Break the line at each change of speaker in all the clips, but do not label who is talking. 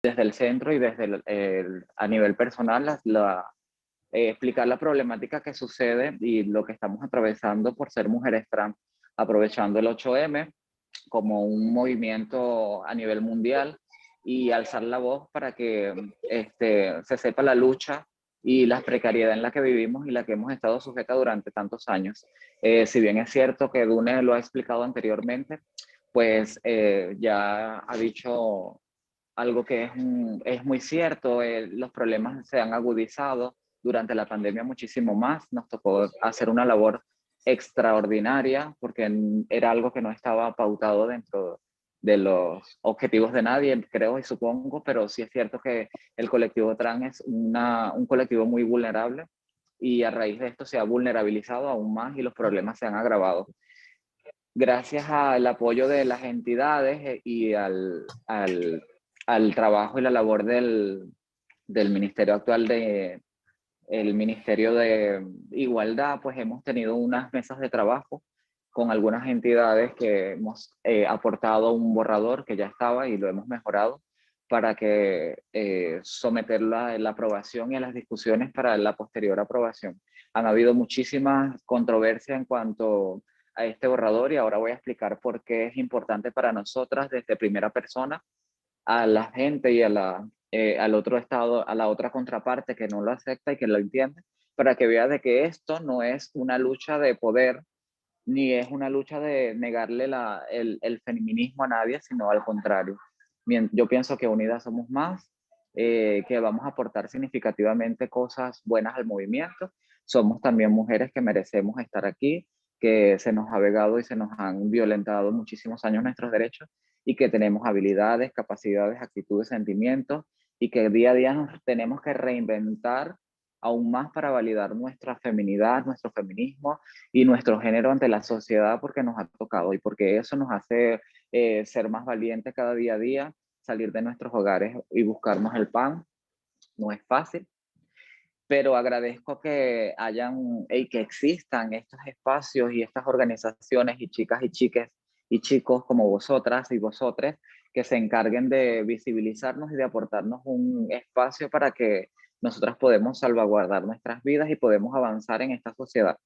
desde el centro y desde a nivel personal, explicar la problemática que sucede y lo que estamos atravesando por ser mujeres trans, aprovechando el 8M como un movimiento a nivel mundial y alzar la voz para que se sepa la lucha y la precariedad en la que vivimos y la que hemos estado sujeta durante tantos años. Si bien es cierto que Dune lo ha explicado anteriormente, pues ya ha dicho algo que es muy cierto. Los problemas se han agudizado durante la pandemia muchísimo más. Nos tocó hacer una labor extraordinaria porque era algo que no estaba pautado dentro de los objetivos de nadie, creo y supongo, pero sí es cierto que el colectivo trans es un colectivo muy vulnerable y a raíz de esto se ha vulnerabilizado aún más y los problemas se han agravado. Gracias al apoyo de las entidades y al trabajo y la labor del ministerio actual el Ministerio de Igualdad, pues hemos tenido unas mesas de trabajo con algunas entidades que hemos aportado un borrador que ya estaba y lo hemos mejorado para que someterlo a la aprobación y a las discusiones para la posterior aprobación. Han habido muchísimas controversias en cuanto a este borrador y ahora voy a explicar por qué es importante para nosotras desde primera persona a la gente y al otro estado, a la otra contraparte que no lo acepta y que lo entiende, para que vea de que esto no es una lucha de poder, ni es una lucha de negarle el feminismo a nadie, sino al contrario. Yo pienso que unidas somos más, que vamos a aportar significativamente cosas buenas al movimiento. Somos también mujeres que merecemos estar aquí, que se nos ha vegado y se nos han violentado muchísimos años nuestros derechos y que tenemos habilidades, capacidades, actitudes, sentimientos y que día a día nos tenemos que reinventar aún más para validar nuestra feminidad, nuestro feminismo y nuestro género ante la sociedad porque nos ha tocado y porque eso nos hace ser más valientes cada día a día, salir de nuestros hogares y buscarnos el pan. No es fácil, pero agradezco que hayan y que existan estos espacios y estas organizaciones y chicas y chiques y chicos como vosotras y vosotres que se encarguen de visibilizarnos y de aportarnos un espacio para que nosotras podemos salvaguardar nuestras vidas y podemos avanzar en esta sociedad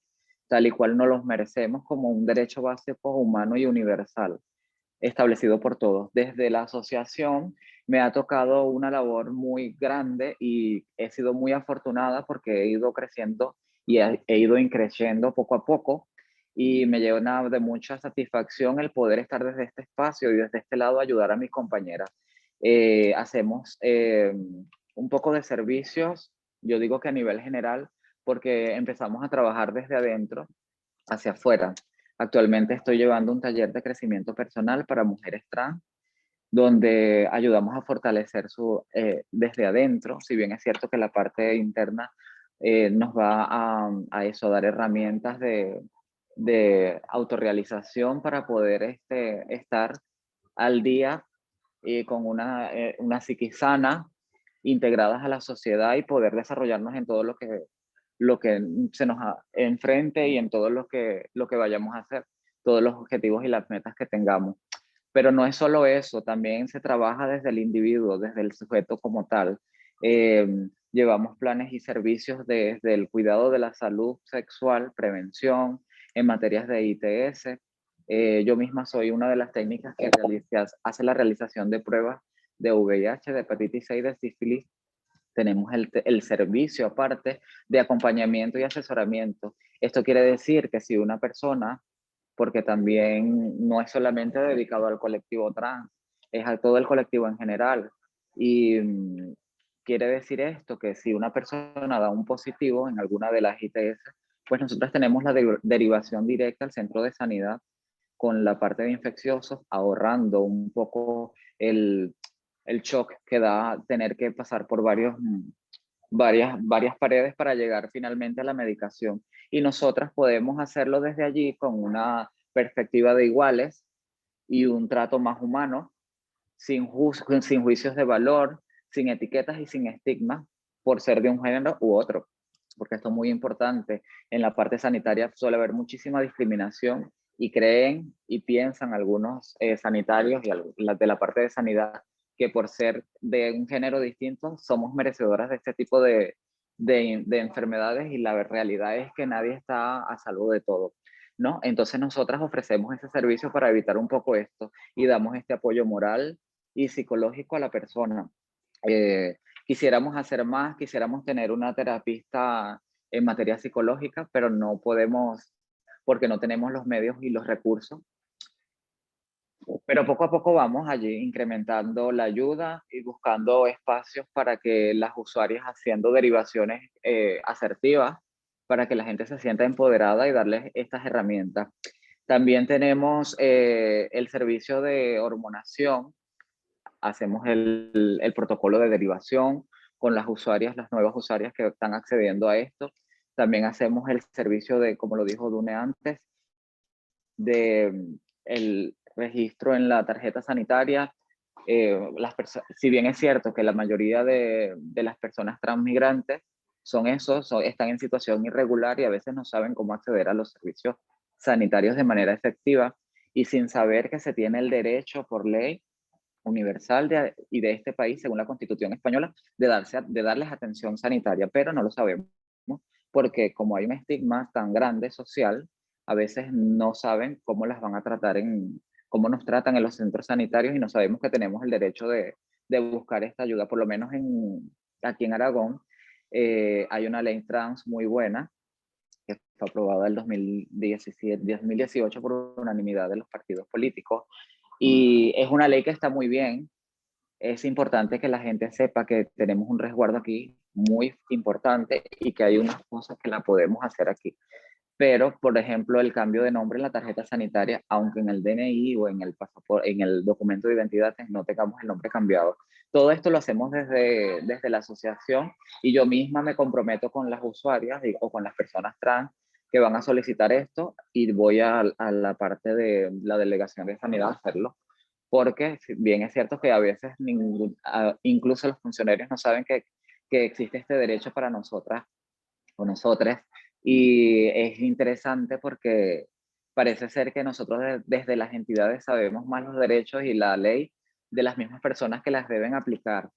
tal y cual nos los merecemos como un derecho básico humano y universal establecido por todos. Desde la asociación me ha tocado una labor muy grande y he sido muy afortunada porque he ido creciendo y he ido increciendo poco a poco y me llena de mucha satisfacción el poder estar desde este espacio y desde este lado ayudar a mis compañeras. Hacemos un poco de servicios, yo digo que a nivel general, porque empezamos a trabajar desde adentro hacia afuera. Actualmente estoy llevando un taller de crecimiento personal para mujeres trans, donde ayudamos a fortalecer desde adentro, si bien es cierto que la parte interna nos va a eso, a dar herramientas de autorrealización para poder estar al día con una psiquis sana, integradas a la sociedad y poder desarrollarnos en todo lo que se nos enfrente y en todo lo que vayamos a hacer, todos los objetivos y las metas que tengamos. Pero no es solo eso, también se trabaja desde el individuo, desde el sujeto como tal. Eh, Llevamos planes y servicios desde el cuidado de la salud sexual, prevención, en materias de ITS. Yo misma soy una de las técnicas que hace la realización de pruebas de VIH, de hepatitis C y de sífilis. Tenemos el servicio aparte de acompañamiento y asesoramiento. Esto quiere decir que si una persona, porque también no es solamente dedicado al colectivo trans, es a todo el colectivo en general. Y quiere decir esto que si una persona da un positivo en alguna de las ITS, pues nosotros tenemos la derivación directa al centro de sanidad con la parte de infecciosos, ahorrando un poco el shock que da tener que pasar por varias paredes para llegar finalmente a la medicación. Y nosotras podemos hacerlo desde allí con una perspectiva de iguales y un trato más humano, sin juicios de valor, sin etiquetas y sin estigmas por ser de un género u otro. Porque esto es muy importante. En la parte sanitaria suele haber muchísima discriminación y creen y piensan algunos sanitarios y de la parte de sanidad que por ser de un género distinto somos merecedoras de este tipo de enfermedades, y la realidad es que nadie está a salvo de todo, ¿no? Entonces nosotras ofrecemos ese servicio para evitar un poco esto y damos este apoyo moral y psicológico a la persona. Quisiéramos hacer más, quisiéramos tener una terapista en materia psicológica, pero no podemos porque no tenemos los medios y los recursos. Pero poco a poco vamos allí incrementando la ayuda y buscando espacios para que las usuarias haciendo derivaciones asertivas, para que la gente se sienta empoderada y darles estas herramientas. También tenemos el servicio de hormonación. Hacemos el protocolo de derivación con las usuarias, las nuevas usuarias que están accediendo a esto. También hacemos el servicio de, como lo dijo Dune antes, de el registro en la tarjeta sanitaria. Si bien es cierto que la mayoría de las personas transmigrantes son esos, están en situación irregular y a veces no saben cómo acceder a los servicios sanitarios de manera efectiva, y sin saber que se tiene el derecho por ley universal y de este país, según la Constitución española, de darles atención sanitaria, pero no lo sabemos, porque como hay un estigma tan grande social, a veces no saben cómo las van a tratar cómo nos tratan en los centros sanitarios, y no sabemos que tenemos el derecho de buscar esta ayuda. Por lo menos aquí en Aragón hay una ley trans muy buena que fue aprobada en 2018 por unanimidad de los partidos políticos, y es una ley que está muy bien. Es importante que la gente sepa que tenemos un resguardo aquí muy importante y que hay unas cosas que la podemos hacer aquí. Pero, por ejemplo, el cambio de nombre en la tarjeta sanitaria, aunque en el DNI o en el pasaporte, en el documento de identidad no tengamos el nombre cambiado. Todo esto lo hacemos desde la asociación, y yo misma me comprometo con las usuarias o con las personas trans que van a solicitar esto, y voy a la parte de la delegación de sanidad a hacerlo. Porque si bien es cierto que a veces incluso los funcionarios no saben que existe este derecho para nosotras o nosotros. Y es interesante porque parece ser que nosotros desde las entidades sabemos más los derechos y la ley de las mismas personas que las deben aplicar.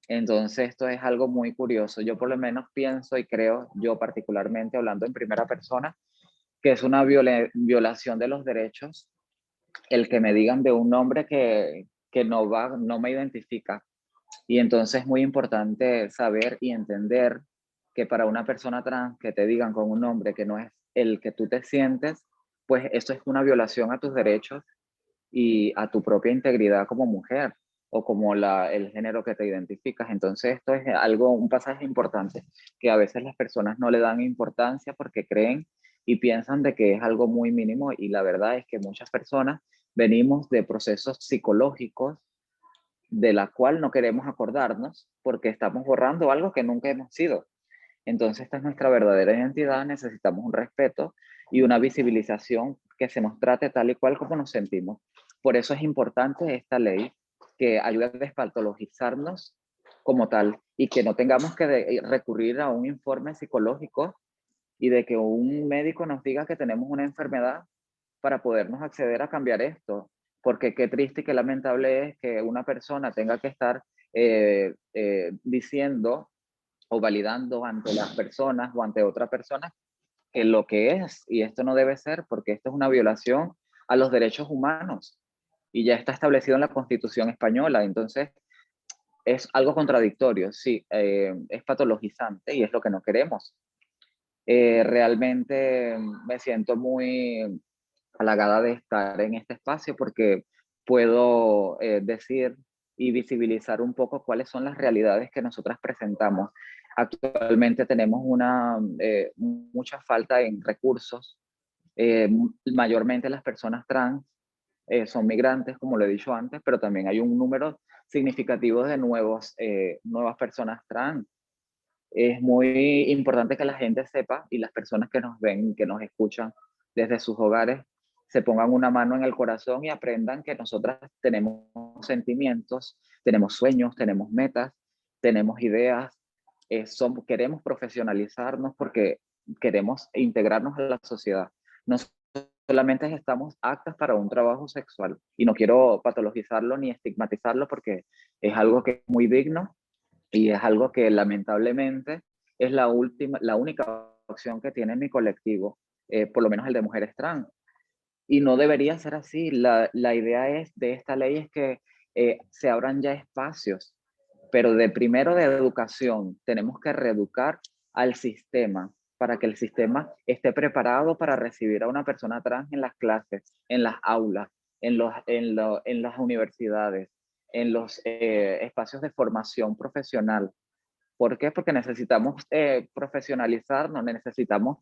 Entonces esto es algo muy curioso. Yo por lo menos pienso y creo, yo particularmente hablando en primera persona, que es una violación de los derechos el que me digan de un nombre que no me identifica. Y entonces es muy importante saber y entender que para una persona trans que te digan con un nombre que no es el que tú te sientes, pues eso es una violación a tus derechos y a tu propia integridad como mujer o como el género que te identificas. Entonces esto es algo, un pasaje importante que a veces las personas no le dan importancia porque creen y piensan de que es algo muy mínimo, y la verdad es que muchas personas venimos de procesos psicológicos de la cual no queremos acordarnos porque estamos borrando algo que nunca hemos sido. Entonces esta es nuestra verdadera identidad, necesitamos un respeto y una visibilización, que se nos trate tal y cual como nos sentimos. Por eso es importante esta ley que ayude a despatologizarnos como tal, y que no tengamos que recurrir a un informe psicológico y de que un médico nos diga que tenemos una enfermedad para podernos acceder a cambiar esto. Porque qué triste y qué lamentable es que una persona tenga que estar diciendo o validando ante las personas o ante otra persona que lo que es, y esto no debe ser, porque esto es una violación a los derechos humanos y ya está establecido en la Constitución española. Entonces es algo contradictorio, sí, es patologizante y es lo que no queremos. Realmente me siento muy halagada de estar en este espacio porque puedo decir y visibilizar un poco cuáles son las realidades que nosotras presentamos. Actualmente tenemos mucha falta en recursos. Mayormente las personas trans son migrantes, como lo he dicho antes, pero también hay un número significativo de nuevas personas trans. Es muy importante que la gente sepa, y las personas que nos ven, que nos escuchan desde sus hogares, se pongan una mano en el corazón y aprendan que nosotras tenemos sentimientos, tenemos sueños, tenemos metas, tenemos ideas, queremos profesionalizarnos porque queremos integrarnos a la sociedad. No solamente estamos aptas para un trabajo sexual. Y no quiero patologizarlo ni estigmatizarlo porque es algo que es muy digno y es algo que lamentablemente es la única opción que tiene mi colectivo, por lo menos el de mujeres trans. Y no debería ser así. La idea de esta ley es que se abran ya espacios, pero de primero de educación tenemos que reeducar al sistema para que el sistema esté preparado para recibir a una persona trans en las clases, en las aulas, en las universidades, en los espacios de formación profesional. ¿Por qué? Porque necesitamos profesionalizarnos, necesitamos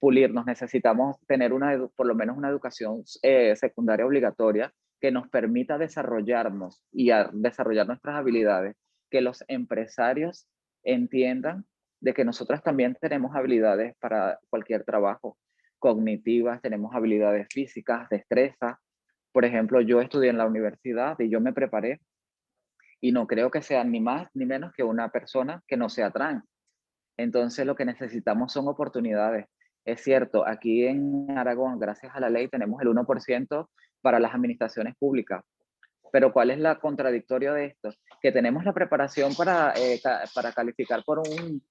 pulirnos, necesitamos tener por lo menos una educación secundaria obligatoria que nos permita desarrollarnos y desarrollar nuestras habilidades, que los empresarios entiendan de que nosotras también tenemos habilidades para cualquier trabajo, cognitivas, tenemos habilidades físicas, destrezas. Por ejemplo, yo estudié en la universidad y yo me preparé y no creo que sea ni más ni menos que una persona que no sea trans. Entonces lo que necesitamos son oportunidades. Es cierto, aquí en Aragón, gracias a la ley, tenemos el 1% para las administraciones públicas. Pero ¿cuál es la contradictoria de esto? Que tenemos la preparación para calificar por un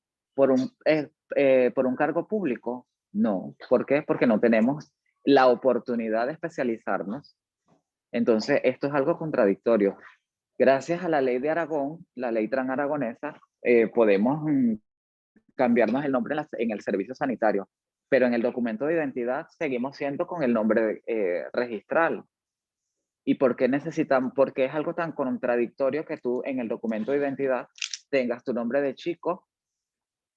cargo público. No. ¿Por qué? Porque no tenemos la oportunidad de especializarnos. Entonces, esto es algo contradictorio. Gracias a la ley de Aragón, la ley transaragonesa, podemos cambiarnos el nombre en el servicio sanitario, pero en el documento de identidad seguimos siendo con el nombre registral. ¿Y por qué necesitan? Porque es algo tan contradictorio que tú en el documento de identidad tengas tu nombre de chico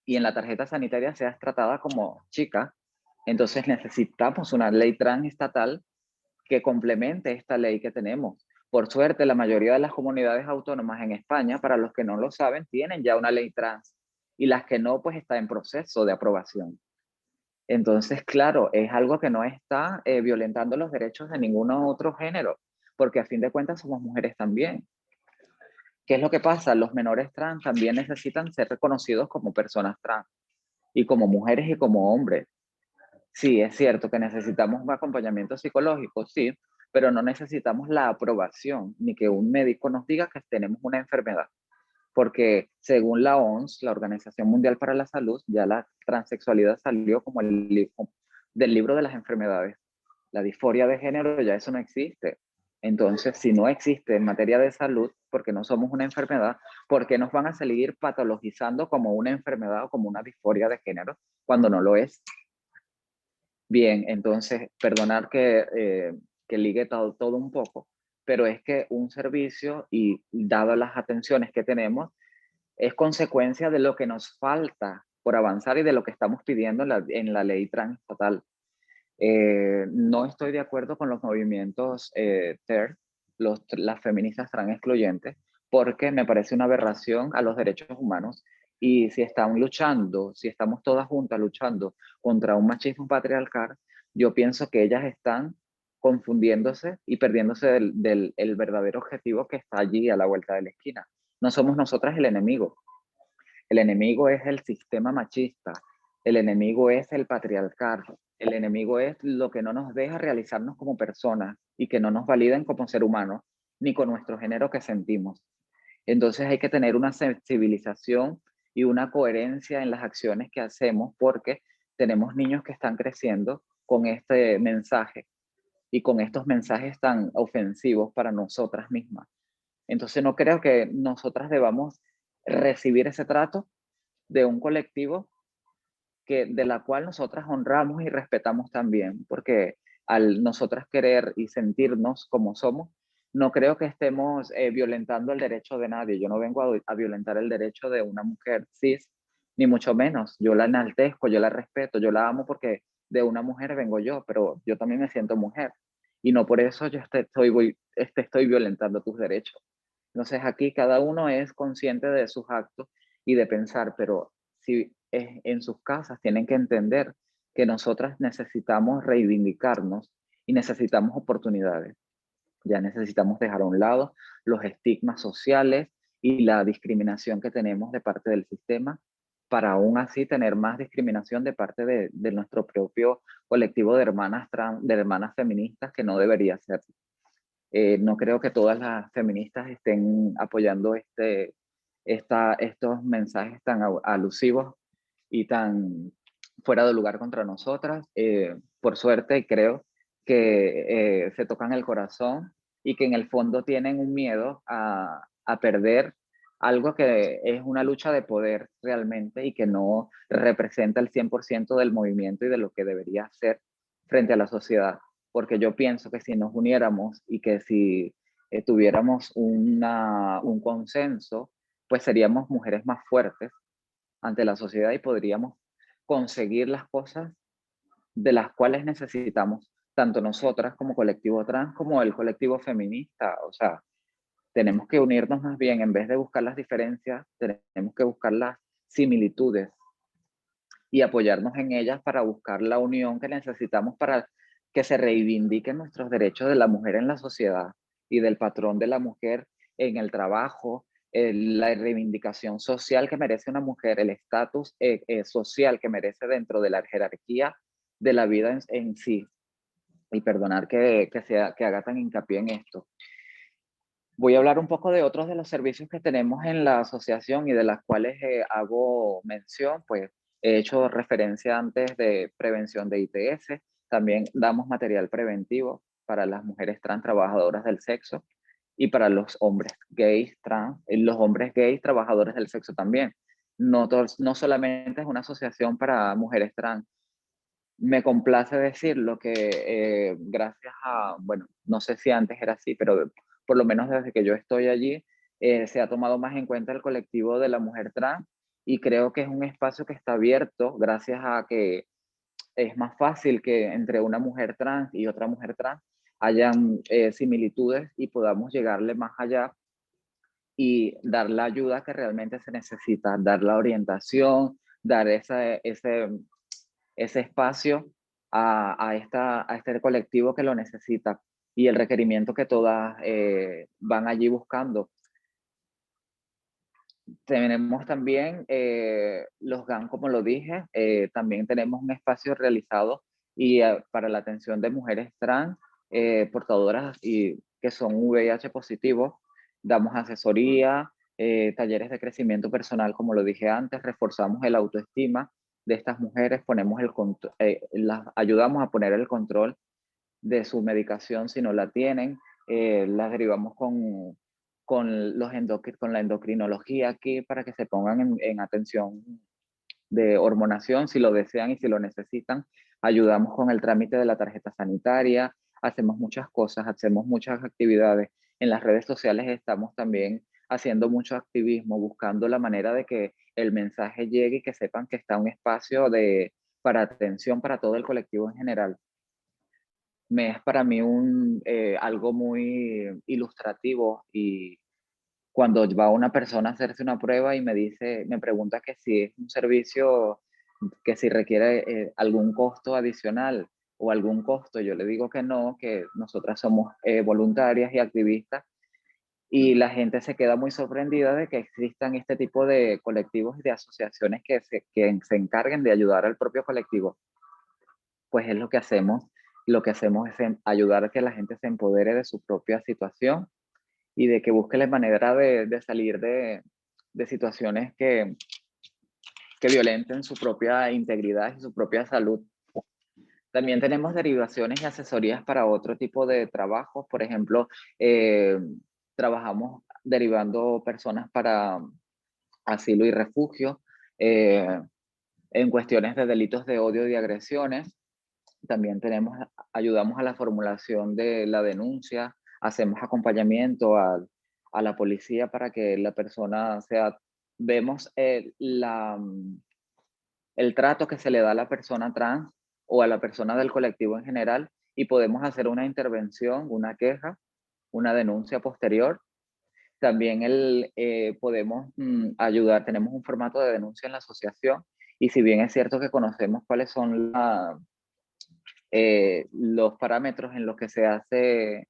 y en la tarjeta sanitaria seas tratada como chica. Entonces necesitamos una ley trans estatal que complemente esta ley que tenemos. Por suerte, la mayoría de las comunidades autónomas en España, para los que no lo saben, tienen ya una ley trans y las que no, pues está en proceso de aprobación. Entonces, claro, es algo que no está violentando los derechos de ningún otro género, porque a fin de cuentas somos mujeres también. ¿Qué es lo que pasa? Los menores trans también necesitan ser reconocidos como personas trans, y como mujeres y como hombres. Sí, es cierto que necesitamos un acompañamiento psicológico, sí, pero no necesitamos la aprobación ni que un médico nos diga que tenemos una enfermedad, porque según la OMS, la Organización Mundial para la Salud, ya la transexualidad salió como del libro de las enfermedades. La disforia de género ya eso no existe. Entonces, si no existe en materia de salud, porque no somos una enfermedad, ¿por qué nos van a seguir patologizando como una enfermedad o como una disforia de género cuando no lo es? Bien, entonces, perdonar que ligue todo un poco, pero es que un servicio y dado las atenciones que tenemos, es consecuencia de lo que nos falta por avanzar y de lo que estamos pidiendo en la ley transestatal. No estoy de acuerdo con los movimientos TER, las feministas trans excluyentes, porque me parece una aberración a los derechos humanos. Y si están luchando, si estamos todas juntas luchando contra un machismo patriarcal, yo pienso que ellas están confundiéndose y perdiéndose del el verdadero objetivo que está allí a la vuelta de la esquina. No somos nosotras el enemigo es el sistema machista, el enemigo es el patriarcado, el enemigo es lo que no nos deja realizarnos como personas y que no nos validen como ser humanos, ni con nuestro género que sentimos. Entonces hay que tener una sensibilización y una coherencia en las acciones que hacemos porque tenemos niños que están creciendo con este mensaje y con estos mensajes tan ofensivos para nosotras mismas. Entonces no creo que nosotras debamos recibir ese trato de un colectivo de la cual nosotras honramos y respetamos también, porque al nosotras querer y sentirnos como somos, no creo que estemos violentando el derecho de nadie. Yo no vengo a violentar el derecho de una mujer cis, ni mucho menos. Yo la enaltezco, yo la respeto, yo la amo porque de una mujer vengo yo, pero yo también me siento mujer. Y no por eso yo estoy violentando tus derechos. Entonces aquí cada uno es consciente de sus actos y de pensar, pero si en sus casas tienen que entender que nosotras necesitamos reivindicarnos y necesitamos oportunidades. Ya necesitamos dejar a un lado los estigmas sociales y la discriminación que tenemos de parte del sistema para aún así tener más discriminación de parte de nuestro propio colectivo de hermanas trans, de hermanas feministas, que no debería ser. No creo que todas las feministas estén apoyando estos mensajes tan alusivos y tan fuera de lugar contra nosotras. Por suerte, creo que se tocan el corazón y que en el fondo tienen un miedo a perder algo que es una lucha de poder realmente y que no representa el 100% del movimiento y de lo que debería ser frente a la sociedad. Porque yo pienso que si nos uniéramos y que si tuviéramos un consenso, pues seríamos mujeres más fuertes ante la sociedad y podríamos conseguir las cosas de las cuales necesitamos, tanto nosotras como colectivo trans, como el colectivo feminista. O sea, tenemos que unirnos más bien, en vez de buscar las diferencias, tenemos que buscar las similitudes y apoyarnos en ellas para buscar la unión que necesitamos para que se reivindiquen nuestros derechos de la mujer en la sociedad y del patrón de la mujer en el trabajo, la reivindicación social que merece una mujer, el estatus social que merece dentro de la jerarquía de la vida en sí. Y perdonar que haga tan hincapié en esto. Voy a hablar un poco de otros de los servicios que tenemos en la asociación y de las cuales hago mención. Pues he hecho referencia antes de prevención de ITS. También damos material preventivo para las mujeres trans trabajadoras del sexo y para los hombres gays trans, los hombres gays trabajadores del sexo también. No solamente es una asociación para mujeres trans. Me complace decirlo que gracias a, bueno, no sé si antes era así, pero por lo menos desde que yo estoy allí, se ha tomado más en cuenta el colectivo de la mujer trans y creo que es un espacio que está abierto gracias a que es más fácil que entre una mujer trans y otra mujer trans hayan similitudes y podamos llegarle más allá y dar la ayuda que realmente se necesita, dar la orientación, dar ese espacio a este colectivo que lo necesita y el requerimiento que todas van allí buscando. Tenemos también los GAN, como lo dije, también tenemos un espacio realizado y para la atención de mujeres trans portadoras y que son VIH positivos. Damos asesoría, talleres de crecimiento personal, como lo dije antes, reforzamos el autoestima de estas mujeres, las ayudamos a poner el control de su medicación si no la tienen, las derivamos con la endocrinología aquí para que se pongan en atención de hormonación si lo desean y si lo necesitan. Ayudamos con el trámite de la tarjeta sanitaria, hacemos muchas cosas, hacemos muchas actividades. En las redes sociales estamos también haciendo mucho activismo, buscando la manera de que el mensaje llegue y que sepan que está un espacio para atención para todo el colectivo en general. Me es para mí algo muy ilustrativo y cuando va una persona a hacerse una prueba y me pregunta que si es un servicio que si requiere algún costo adicional o algún costo, yo le digo que no, que nosotras somos voluntarias y activistas y la gente se queda muy sorprendida de que existan este tipo de colectivos y de asociaciones que se encarguen de ayudar al propio colectivo. Pues es lo que hacemos. Lo que hacemos es ayudar a que la gente se empodere de su propia situación y de que busque la manera de salir de situaciones que violenten su propia integridad y su propia salud. También tenemos derivaciones y asesorías para otro tipo de trabajos. Por ejemplo, trabajamos derivando personas para asilo y refugio, eh, en cuestiones de delitos de odio y agresiones. También ayudamos a la formulación de la denuncia, hacemos acompañamiento a la policía para que la persona vemos el trato que se le da a la persona trans o a la persona del colectivo en general y podemos hacer una intervención, una queja, una denuncia posterior. También podemos ayudar, tenemos un formato de denuncia en la asociación y si bien es cierto que conocemos cuáles son los parámetros en los que se hace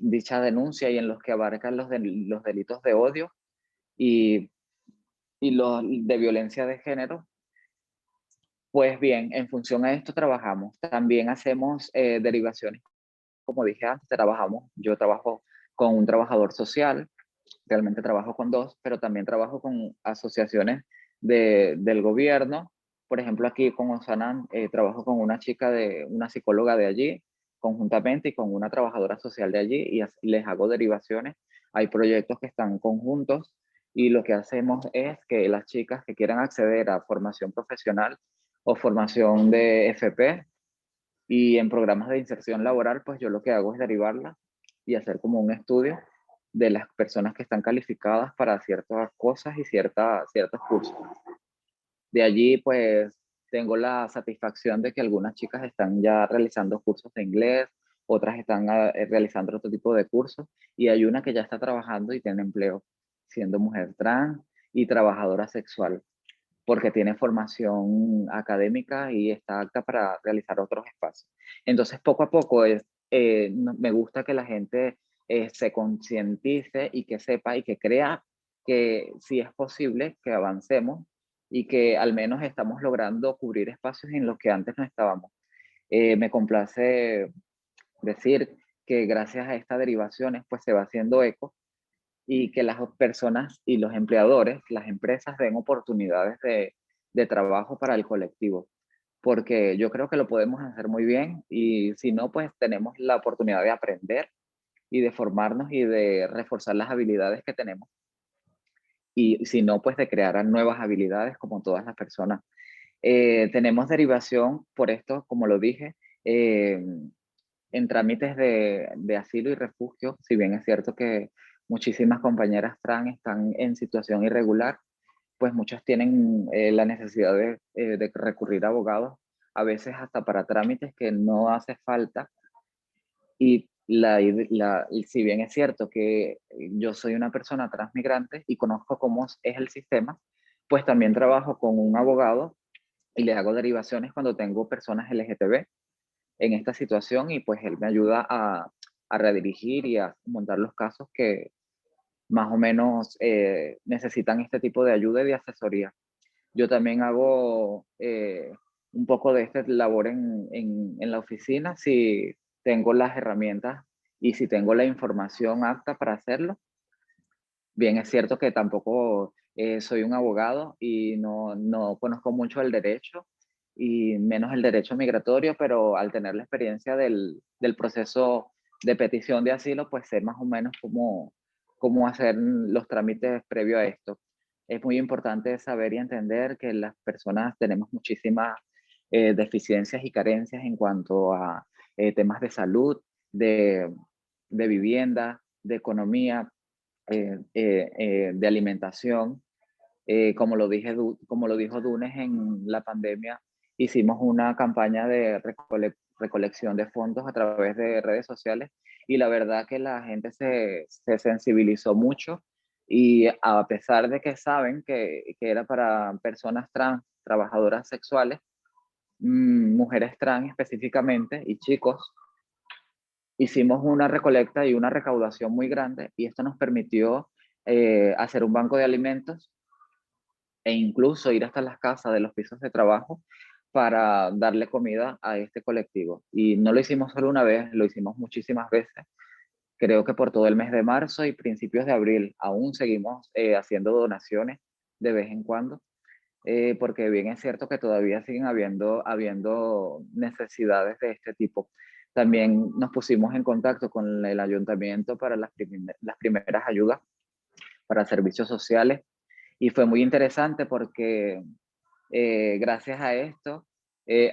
dicha denuncia y en los que abarcan los delitos de odio y y los de violencia de género. Pues bien, en función a esto trabajamos. También hacemos derivaciones, como dije antes, yo trabajo con un trabajador social, realmente trabajo con dos, pero también trabajo con asociaciones del gobierno. Por ejemplo, aquí con Osanan trabajo con una una psicóloga de allí, conjuntamente, y con una trabajadora social de allí, y les hago derivaciones. Hay proyectos que están conjuntos, y lo que hacemos es que las chicas que quieran acceder a formación profesional o formación de FP y en programas de inserción laboral, pues yo lo que hago es derivarlas y hacer como un estudio de las personas que están calificadas para ciertas cosas y ciertos cursos. De allí, pues, tengo la satisfacción de que algunas chicas están ya realizando cursos de inglés, otras están realizando otro tipo de cursos, y hay una que ya está trabajando y tiene empleo, siendo mujer trans y trabajadora sexual, porque tiene formación académica y está apta para realizar otros espacios. Entonces, poco a poco me gusta que la gente se concientice y que sepa y que crea que sí es posible que avancemos y que al menos estamos logrando cubrir espacios en los que antes no estábamos. Me complace decir que gracias a estas derivaciones pues se va haciendo eco y que las personas y los empleadores, las empresas den oportunidades de trabajo para el colectivo, porque yo creo que lo podemos hacer muy bien, y si no, pues tenemos la oportunidad de aprender y de formarnos y de reforzar las habilidades que tenemos, y si no, pues de crear nuevas habilidades como todas las personas. Tenemos derivación por esto, como lo dije, eh, en trámites de asilo y refugio. Si bien es cierto que muchísimas compañeras trans están en situación irregular, pues muchas tienen la necesidad de recurrir a abogados, a veces hasta para trámites que no hace falta. Y y si bien es cierto que yo soy una persona transmigrante y conozco cómo es el sistema, pues también trabajo con un abogado y le hago derivaciones cuando tengo personas LGTB en esta situación, y pues él me ayuda a redirigir y a montar los casos que más o menos necesitan este tipo de ayuda y de asesoría. Yo también hago un poco de esta labor en la oficina si tengo las herramientas y si tengo la información apta para hacerlo. Bien, es cierto que tampoco soy un abogado y no conozco mucho el derecho, y menos el derecho migratorio, pero al tener la experiencia del proceso de petición de asilo, pues sé más o menos cómo hacer los trámites previo a esto. Es muy importante saber y entender que las personas tenemos muchísimas deficiencias y carencias en cuanto a temas de salud, de, de vivienda, de economía, de alimentación. Como lo dijo Dunes en la pandemia, hicimos una campaña de recolección de fondos a través de redes sociales, y la verdad que la gente se sensibilizó mucho, y a pesar de que saben que era para personas trans, trabajadoras sexuales, mujeres trans específicamente y chicos, hicimos una recolecta y una recaudación muy grande, y esto nos permitió hacer un banco de alimentos e incluso ir hasta las casas de los pisos de trabajo para darle comida a este colectivo. Y no lo hicimos solo una vez, lo hicimos muchísimas veces. Creo que por todo el mes de marzo y principios de abril aún seguimos haciendo donaciones de vez en cuando, porque bien es cierto que todavía siguen habiendo necesidades de este tipo. También nos pusimos en contacto con el ayuntamiento para las primeras ayudas para servicios sociales, y fue muy interesante porque gracias a esto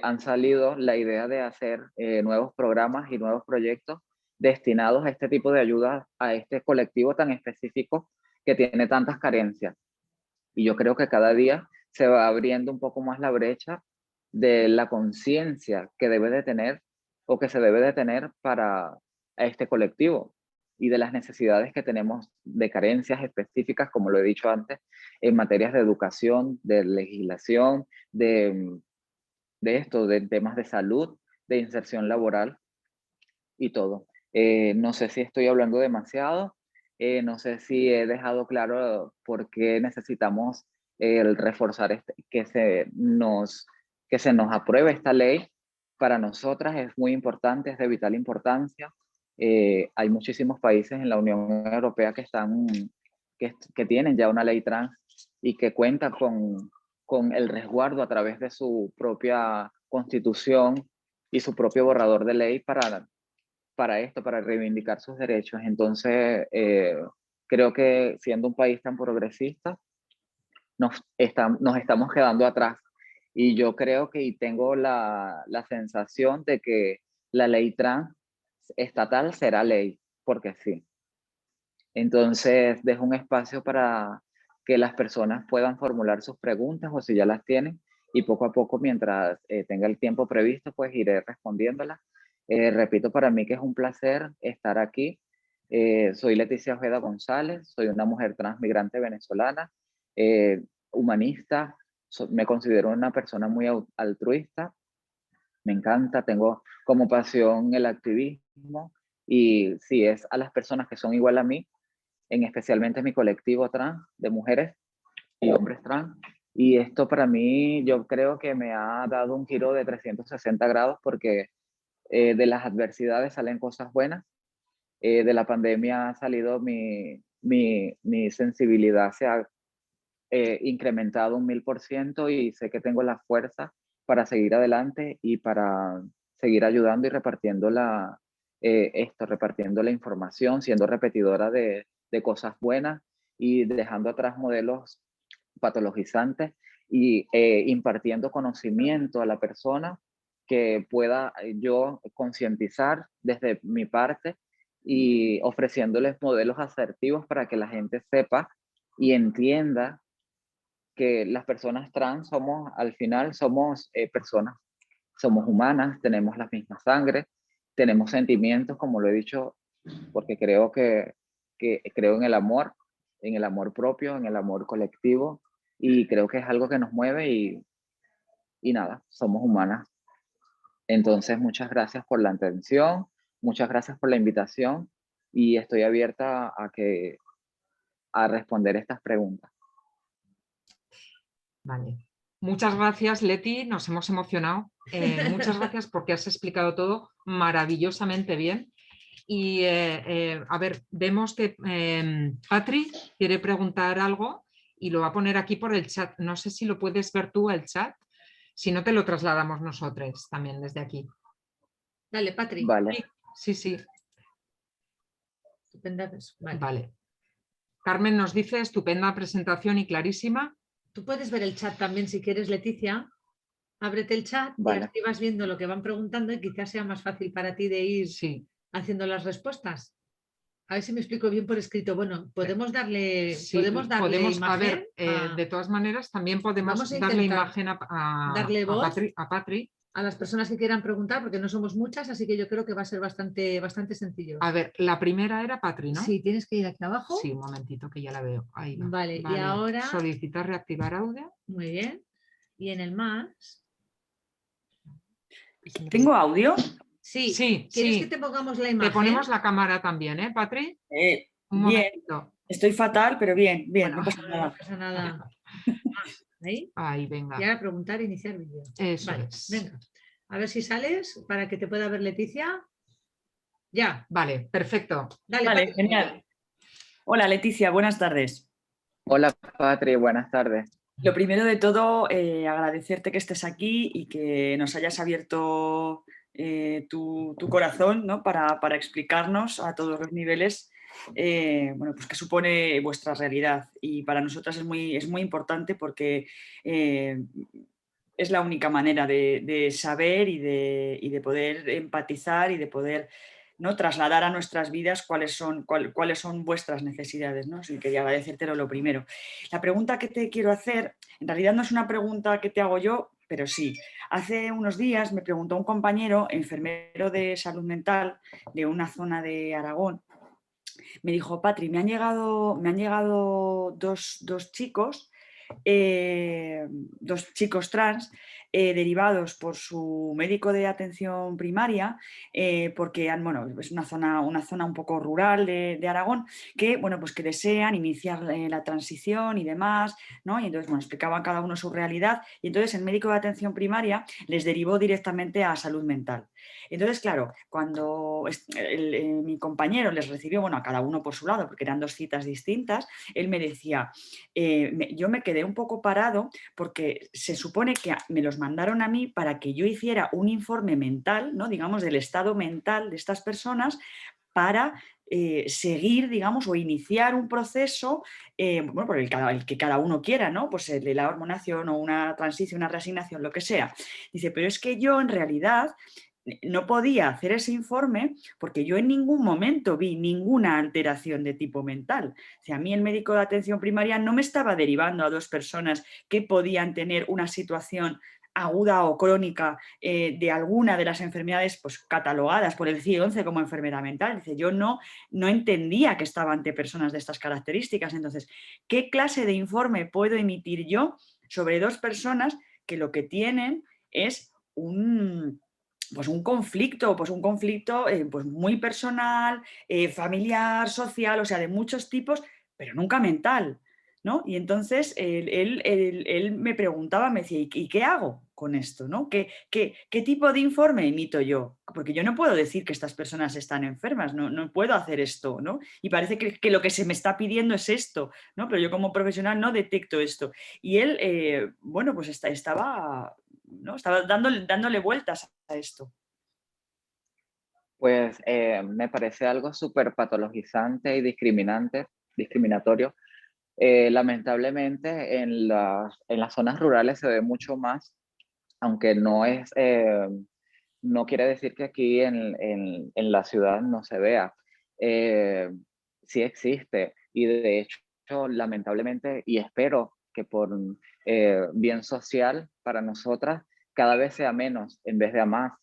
han salido la idea de hacer nuevos programas y nuevos proyectos destinados a este tipo de ayudas a este colectivo tan específico que tiene tantas carencias. Y yo creo que cada día se va abriendo un poco más la brecha de la conciencia que debe de tener o que se debe de tener para este colectivo, y de las necesidades que tenemos de carencias específicas, como lo he dicho antes, en materias de educación, de legislación, de temas de salud, de inserción laboral y todo. No sé si estoy hablando demasiado, no sé si he dejado claro por qué necesitamos el reforzar que se nos apruebe esta ley. Para nosotras es muy importante, es de vital importancia. Hay muchísimos países en la Unión Europea que tienen ya una ley trans y que cuentan con el resguardo a través de su propia constitución y su propio borrador de ley para esto, para reivindicar sus derechos. Entonces, creo que siendo un país tan progresista, nos estamos quedando atrás. Y yo creo que y tengo la sensación de que la ley trans estatal será ley, porque sí. Entonces, dejo un espacio para que las personas puedan formular sus preguntas o si ya las tienen, y poco a poco, mientras tenga el tiempo previsto, pues iré respondiéndolas. Repito, para mí que es un placer estar aquí. Soy Leticia Ojeda González, soy una mujer transmigrante venezolana, humanista, me considero una persona muy altruista, me encanta, tengo como pasión el activismo y si es a las personas que son igual a mí, en especialmente mi colectivo trans de mujeres y hombres trans. Y esto para mí yo creo que me ha dado un giro de 360 grados porque de las adversidades salen cosas buenas. De la pandemia ha salido mi sensibilidad, se ha incrementado un 1000% y sé que tengo la fuerza para seguir adelante y para seguir ayudando y repartiendo repartiendo la información, siendo repetidora de cosas buenas y dejando atrás modelos patologizantes y impartiendo conocimiento a la persona que pueda yo concientizar desde mi parte y ofreciéndoles modelos asertivos para que la gente sepa y entienda que las personas trans somos, al final, somos personas, somos humanas, tenemos la misma sangre, tenemos sentimientos, como lo he dicho, porque creo que creo en el amor propio, en el amor colectivo, y creo que es algo que nos mueve y nada, somos humanas. Entonces, muchas gracias por la atención, muchas gracias por la invitación y estoy abierta a responder estas preguntas.
Vale. Muchas gracias, Leti, nos hemos emocionado. Muchas gracias porque has explicado todo maravillosamente bien. Y a ver, vemos que Patri quiere preguntar algo y lo va a poner aquí por el chat. No sé si lo puedes ver tú el chat, si no te lo trasladamos nosotros también desde aquí.
Dale, Patri.
Vale.
Sí, sí.
Estupenda. Vale.
Vale. Carmen nos dice, estupenda presentación y clarísima.
Tú puedes ver el chat también si quieres, Leticia. Ábrete el chat
Vale.
y así vas viendo lo que van preguntando y quizás sea más fácil para ti de ir haciendo las respuestas. A ver si me explico bien por escrito. Bueno, podemos darle, imagen.
A ver, de todas maneras, también podemos darle imagen
darle voz
a Patri.
A las personas que quieran preguntar, porque no somos muchas, así que yo creo que va a ser bastante sencillo.
A ver, la primera era Patri, ¿no?
Sí, tienes que ir aquí abajo.
Sí, un momentito que ya la veo. Ahí va.
Vale, y ahora...
Solicitar reactivar audio.
Muy bien. Y en el más...
¿Tengo audio?
Sí.
Sí.
¿Quieres que te pongamos la imagen?
Te ponemos la cámara también, ¿eh, Patri? Un momentito.
Estoy fatal, pero bien, bueno, no pasa nada.
No pasa nada. ¿Ahí?
Ahí, venga.
Y ahora preguntar, iniciar vídeo.
Eso
vale,
es.
Venga. A ver si sales para que te pueda ver Leticia. Ya.
Vale, perfecto.
Dale,
vale, genial. Hola, Leticia, buenas tardes.
Hola, Patri, buenas tardes.
Lo primero de todo, agradecerte que estés aquí y que nos hayas abierto tu corazón, ¿no? para explicarnos a todos los niveles bueno, pues qué supone vuestra realidad. Y para nosotras es muy importante porque es la única manera de saber y de poder empatizar y de poder, ¿no?, trasladar a nuestras vidas cuáles son vuestras necesidades, ¿no? Así que quería agradecértelo lo primero. La pregunta que te quiero hacer, en realidad no es una pregunta que te hago yo, pero sí. Hace unos días me preguntó un compañero, enfermero de salud mental de una zona de Aragón, me dijo: Patri, me han llegado dos chicos trans derivados por su médico de atención primaria, porque bueno, es una zona un poco rural de Aragón, que, bueno, pues que desean iniciar la transición y demás, ¿no? Y entonces, bueno, explicaban cada uno su realidad y entonces el médico de atención primaria les derivó directamente a salud mental. Entonces, claro, cuando mi compañero les recibió, bueno, a cada uno por su lado, porque eran 2 citas distintas, él me decía, yo me quedé un poco parado porque se supone que me los mandaron a mí para que yo hiciera un informe mental, ¿no? Digamos, del estado mental de estas personas para seguir, digamos, o iniciar un proceso, bueno, por el que cada uno quiera, ¿no? Pues el de la hormonación o una transición, una reasignación, lo que sea. Dice, pero es que yo en realidad no podía hacer ese informe porque yo en ningún momento vi ninguna alteración de tipo mental. O sea, a mí el médico de atención primaria no me estaba derivando a 2 personas que podían tener una situación aguda o crónica de alguna de las enfermedades pues, catalogadas por el CIE-11 como enfermedad mental. Dice, yo no entendía que estaba ante personas de estas características. Entonces, ¿qué clase de informe puedo emitir yo sobre 2 personas que lo que tienen es un conflicto pues muy personal, familiar, social, o sea, de muchos tipos, pero nunca mental, ¿no? Y entonces él me preguntaba, me decía, ¿y qué hago con esto? ¿No? ¿Qué tipo de informe emito yo? Porque yo no puedo decir que estas personas están enfermas, no puedo hacer esto, ¿no? Y parece que lo que se me está pidiendo es esto, ¿no? Pero yo como profesional no detecto esto. Y él, bueno, pues estaba, ¿no? Estaba dándole vueltas a esto.
Pues me parece algo súper patologizante y discriminatorio. Lamentablemente en las zonas rurales se ve mucho más, aunque no quiere decir que aquí en la ciudad no se vea. Eh, sí existe y de hecho, lamentablemente, y espero que por bien social para nosotras, cada vez sea menos en vez de a más.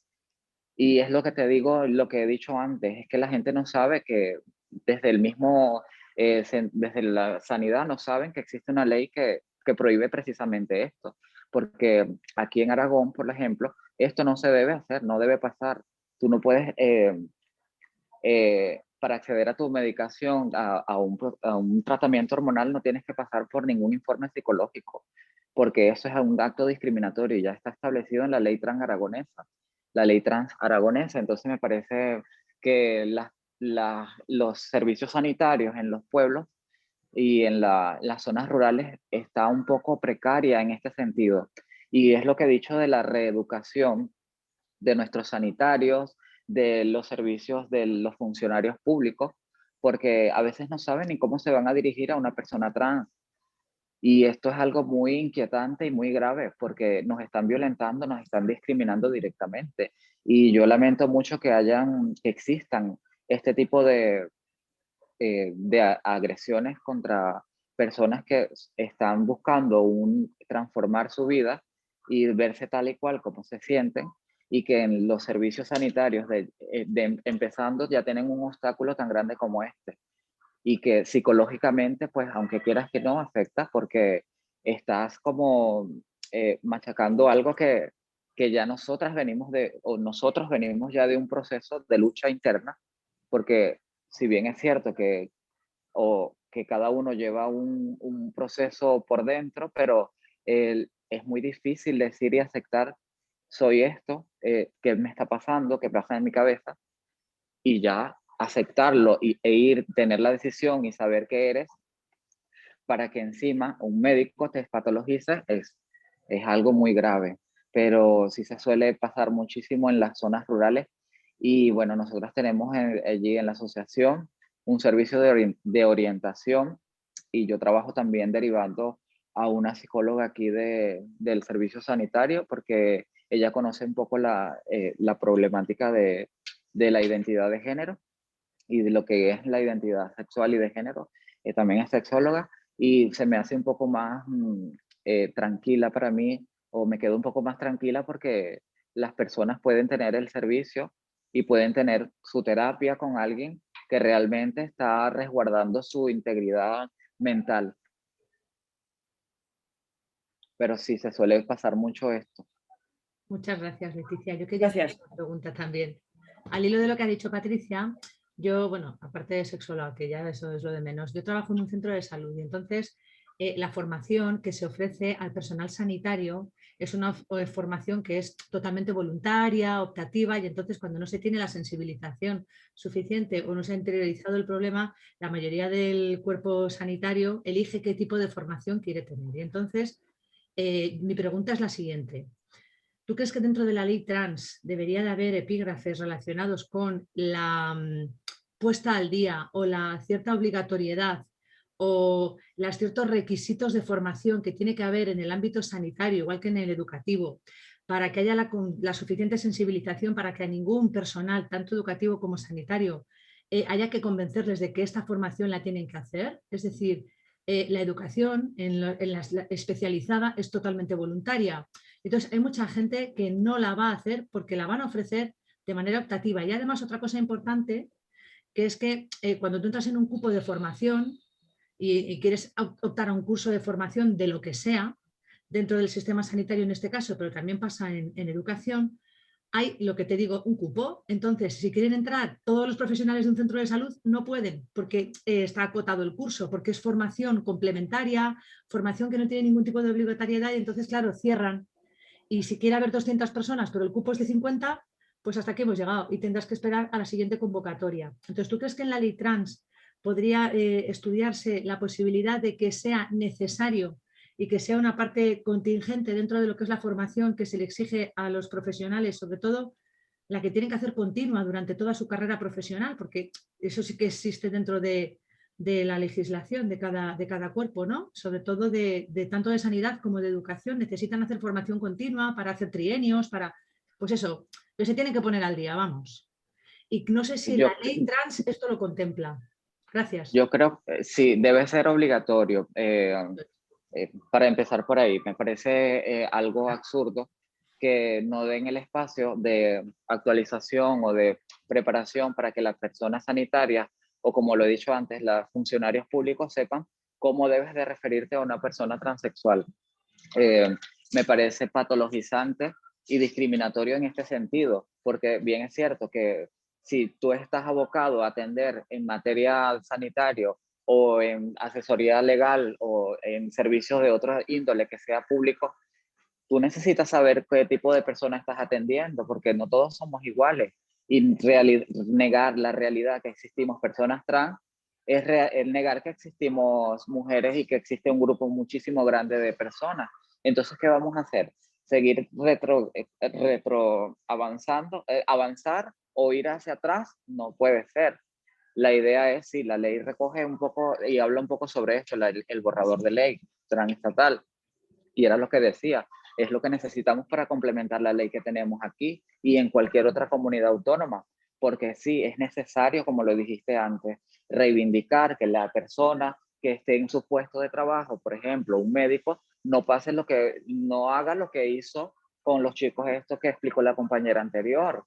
Y es lo que te digo, lo que he dicho antes, es que la gente no sabe que desde el mismo, desde la sanidad no saben que existe una ley que prohíbe precisamente esto. Porque aquí en Aragón, por ejemplo, esto no se debe hacer, no debe pasar. Tú no puedes, para acceder a tu medicación, a un tratamiento hormonal, no tienes que pasar por ningún informe psicológico, porque eso es un acto discriminatorio y ya está establecido en la ley trans aragonesa. La ley trans aragonesa, entonces me parece que los servicios sanitarios en los pueblos y en las zonas rurales está un poco precaria en este sentido. Y es lo que he dicho de la reeducación de nuestros sanitarios, de los servicios de los funcionarios públicos, porque a veces no saben ni cómo se van a dirigir a una persona trans. Y esto es algo muy inquietante y muy grave porque nos están violentando, nos están discriminando directamente. Y yo lamento mucho que existan este tipo de agresiones contra personas que están buscando transformar su vida y verse tal y cual como se sienten y que en los servicios sanitarios empezando ya tienen un obstáculo tan grande como este y que psicológicamente pues aunque quieras que no afecta porque estás como machacando algo que ya nosotros venimos ya de un proceso de lucha interna porque si bien es cierto que cada uno lleva un proceso por dentro, pero es muy difícil decir y aceptar, soy esto, qué me está pasando, qué pasa en mi cabeza, y ya aceptarlo tener la decisión y saber qué eres, para que encima un médico te patologice, es algo muy grave. Pero sí se suele pasar muchísimo en las zonas rurales. Y bueno, nosotros tenemos allí en la asociación un servicio de orientación y yo trabajo también derivando a una psicóloga aquí del servicio sanitario porque ella conoce un poco la problemática de la identidad de género y de lo que es la identidad sexual y de género. También es sexóloga y se me hace un poco más tranquila para mí o me quedo un poco más tranquila porque las personas pueden tener el servicio y pueden tener su terapia con alguien que realmente está resguardando su integridad mental. Pero sí, se suele pasar mucho esto.
Muchas gracias, Leticia. Yo quería hacer
Gracias.
una pregunta también. Al hilo de lo que ha dicho Patricia, yo, bueno, aparte de sexóloga, que ya eso es lo de menos, yo trabajo en un centro de salud y entonces la formación que se ofrece al personal sanitario es una formación que es totalmente voluntaria, optativa, y entonces cuando no se tiene la sensibilización suficiente o no se ha interiorizado el problema, la mayoría del cuerpo sanitario elige qué tipo de formación quiere tener. Y entonces, mi pregunta es la siguiente. ¿Tú crees que dentro de la ley trans debería de haber epígrafes relacionados con la puesta al día o la cierta obligatoriedad o los ciertos requisitos de formación que tiene que haber en el ámbito sanitario, igual que en el educativo, para que haya la suficiente sensibilización para que a ningún personal, tanto educativo como sanitario, haya que convencerles de que esta formación la tienen que hacer? Es decir, la educación la especializada es totalmente voluntaria. Entonces, hay mucha gente que no la va a hacer porque la van a ofrecer de manera optativa. Y además, otra cosa importante, que es que cuando tú entras en un cupo de formación y quieres optar a un curso de formación de lo que sea, dentro del sistema sanitario en este caso, pero también pasa en educación, hay lo que te digo, un cupo. Entonces, si quieren entrar todos los profesionales de un centro de salud, no pueden porque está acotado el curso, porque es formación complementaria, formación que no tiene ningún tipo de obligatoriedad y entonces, claro, cierran. Y si quiere haber 200 personas, pero el cupo es de 50, pues hasta aquí hemos llegado y tendrás que esperar a la siguiente convocatoria. Entonces, ¿tú crees que en la ley trans podría estudiarse la posibilidad de que sea necesario y que sea una parte contingente dentro de lo que es la formación que se le exige a los profesionales, sobre todo la que tienen que hacer continua durante toda su carrera profesional, porque eso sí que existe dentro de la legislación de cada cuerpo, ¿no? Sobre todo de tanto de sanidad como de educación, necesitan hacer formación continua para hacer trienios, para, pues eso, que se tienen que poner al día, vamos. Y no sé si la
Yo,
ley trans esto lo contempla. Gracias.
yo creo que sí, debe ser obligatorio. Para empezar por ahí, me parece algo absurdo que no den el espacio de actualización o de preparación para que las personas sanitarias, o como lo he dicho antes, los funcionarios públicos sepan cómo debes de referirte a una persona transexual. Eh, Me parece patologizante y discriminatorio en este sentido, porque bien es cierto que si tú estás abocado a atender en materia sanitario o en asesoría legal o en servicios de otra índole que sea público, tú necesitas saber qué tipo de persona estás atendiendo, porque no todos somos iguales. Y negar la realidad que existimos personas trans es negar que existimos mujeres y que existe un grupo muchísimo grande de personas. Entonces, ¿qué vamos a hacer? ¿Seguir retro avanzando, avanzar o ir hacia atrás? No puede ser. La idea es, sí, la ley recoge un poco y habla un poco sobre esto, el borrador de ley transestatal. Y era lo que decía, es lo que necesitamos para complementar la ley que tenemos aquí y en cualquier otra comunidad autónoma. Porque sí, es necesario, como lo dijiste antes, reivindicar que la persona que esté en su puesto de trabajo, por ejemplo, un médico, no haga lo que hizo con los chicos estos que explicó la compañera anterior,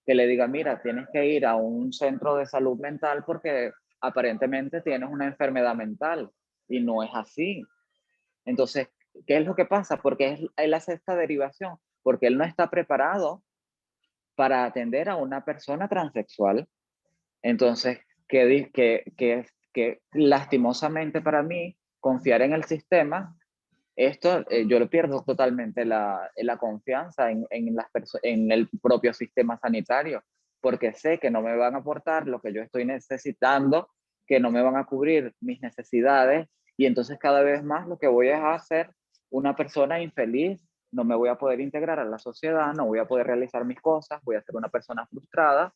que le diga, mira, tienes que ir a un centro de salud mental porque aparentemente tienes una enfermedad mental y no es así. Entonces, ¿qué es lo que pasa? Porque él hace esta derivación, porque él no está preparado para atender a una persona transexual. Entonces, que lastimosamente para mí, confiar en el sistema, esto yo le pierdo totalmente la confianza en el propio sistema sanitario, porque sé que no me van a aportar lo que yo estoy necesitando, que no me van a cubrir mis necesidades, y entonces cada vez más lo que voy a hacer una persona infeliz, no me voy a poder integrar a la sociedad, no voy a poder realizar mis cosas, voy a ser una persona frustrada.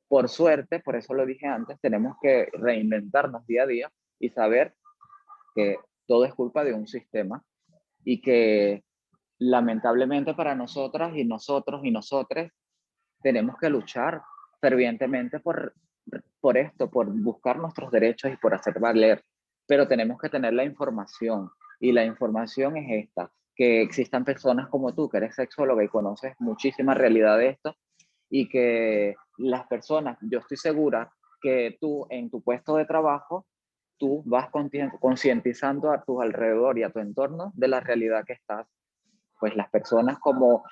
Por suerte, por eso lo dije antes, tenemos que reinventarnos día a día y saber que todo es culpa de un sistema y que lamentablemente para nosotras y nosotros y nosotres tenemos que luchar fervientemente por esto, por buscar nuestros derechos y por hacer valer, pero tenemos que tener la información y la información es esta, que existan personas como tú, que eres sexóloga y conoces muchísima realidad de esto y que las personas, yo estoy segura que tú en tu puesto de trabajo, tú vas concientizando a tu alrededor y a tu entorno de la realidad que estás. Pues las personas como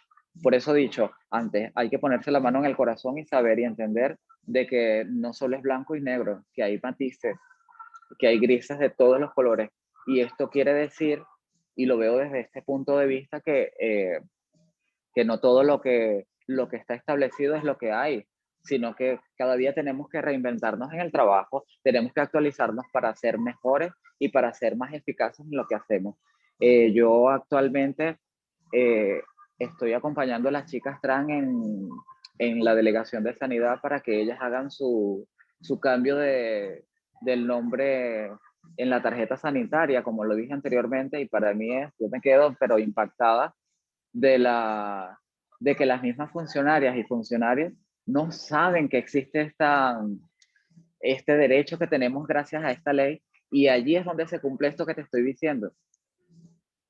Por eso he dicho antes, hay que ponerse la mano en el corazón y saber y entender de que no solo es blanco y negro, que hay matices, que hay grises de todos los colores. Y esto quiere decir, y lo veo desde este punto de vista, que no todo lo que está establecido es lo que hay, sino que cada día tenemos que reinventarnos en el trabajo, tenemos que actualizarnos para ser mejores y para ser más eficaces en lo que hacemos. Yo actualmente eh, estoy acompañando a las chicas trans en la delegación de sanidad para que ellas hagan su cambio del nombre en la tarjeta sanitaria, como lo dije anteriormente, y para mí yo me quedo pero impactada de, de que las mismas funcionarias y funcionarios no saben que existe este derecho que tenemos gracias a esta ley, y allí es donde se cumple esto que te estoy diciendo.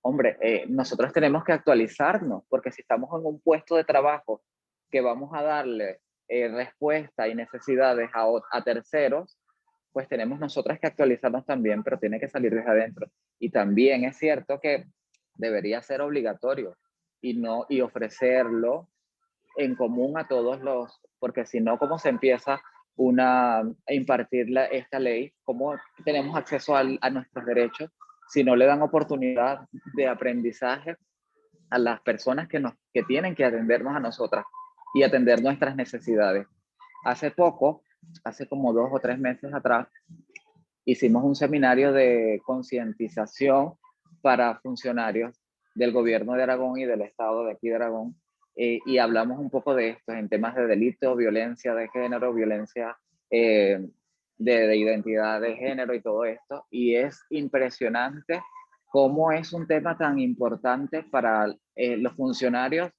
Hombre, nosotros tenemos que actualizarnos, porque si estamos en un puesto de trabajo que vamos a darle respuesta y necesidades a terceros, pues tenemos nosotras que actualizarnos también, pero tiene que salir desde adentro. Y también es cierto que debería ser obligatorio y ofrecerlo en común a todos porque si no, ¿cómo se empieza a impartir esta ley? ¿Cómo tenemos acceso a nuestros derechos si no le dan oportunidad de aprendizaje a las personas que tienen que atendernos a nosotras y atender nuestras necesidades? Hace poco, hace como 2 o 3 meses atrás, hicimos un seminario de concientización para funcionarios del gobierno de Aragón y del estado de aquí de Aragón, y hablamos un poco de esto en temas de delito, violencia de género, violencia de identidad de género y todo esto, y es impresionante cómo es un tema tan importante para los funcionarios,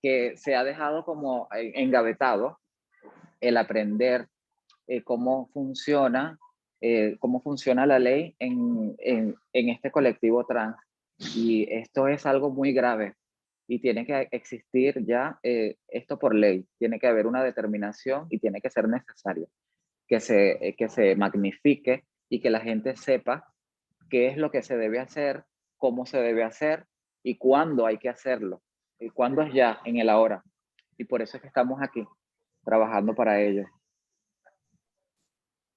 que se ha dejado como engavetado el aprender cómo funciona la ley en este colectivo trans. Y esto es algo muy grave y tiene que existir ya esto por ley. Tiene que haber una determinación y tiene que ser necesario que se magnifique y que la gente sepa qué es lo que se debe hacer, cómo se debe hacer y cuándo hay que hacerlo. Y cuándo es ya, en el ahora. Y por eso es que estamos aquí, trabajando para ello.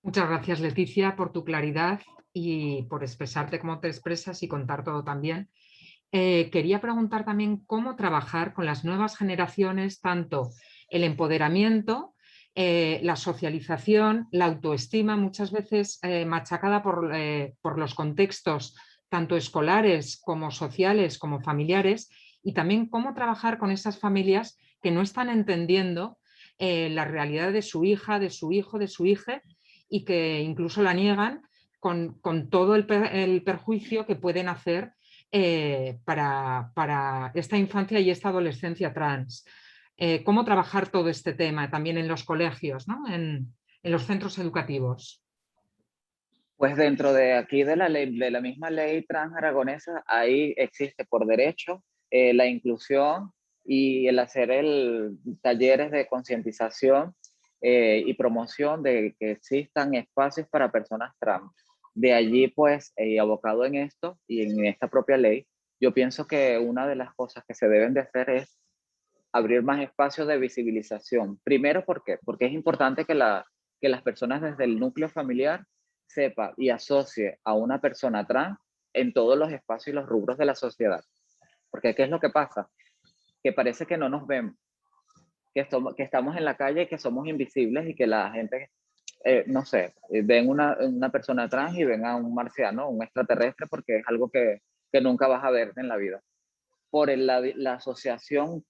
Muchas gracias, Leticia, por tu claridad y por expresarte como te expresas y contar todo también. Quería preguntar también cómo trabajar con las nuevas generaciones, tanto el empoderamiento, la socialización, la autoestima, muchas veces machacada por los contextos tanto escolares como sociales como familiares, y también cómo trabajar con esas familias que no están entendiendo la realidad de su hija, de su hijo, de su hija, y que incluso la niegan con todo el perjuicio que pueden hacer para esta infancia y esta adolescencia trans. Cómo trabajar todo este tema también en los colegios, ¿no? En los centros educativos.
Pues dentro de aquí de la ley, de la misma ley trans aragonesa, ahí existe por derecho la inclusión y el hacer talleres de concientización y promoción de que existan espacios para personas trans. De allí, pues, abocado en esto y en esta propia ley, yo pienso que una de las cosas que se deben de hacer es abrir más espacios de visibilización. Primero, ¿por qué? Porque es importante que las personas desde el núcleo familiar sepa y asocie a una persona trans en todos los espacios y los rubros de la sociedad. Porque ¿qué es lo que pasa? Que parece que no nos ven, que estamos en la calle y que somos invisibles y que la gente, no sé, ven una persona trans y ven a un marciano, un extraterrestre, porque es algo que nunca vas a ver en la vida. Por la asociación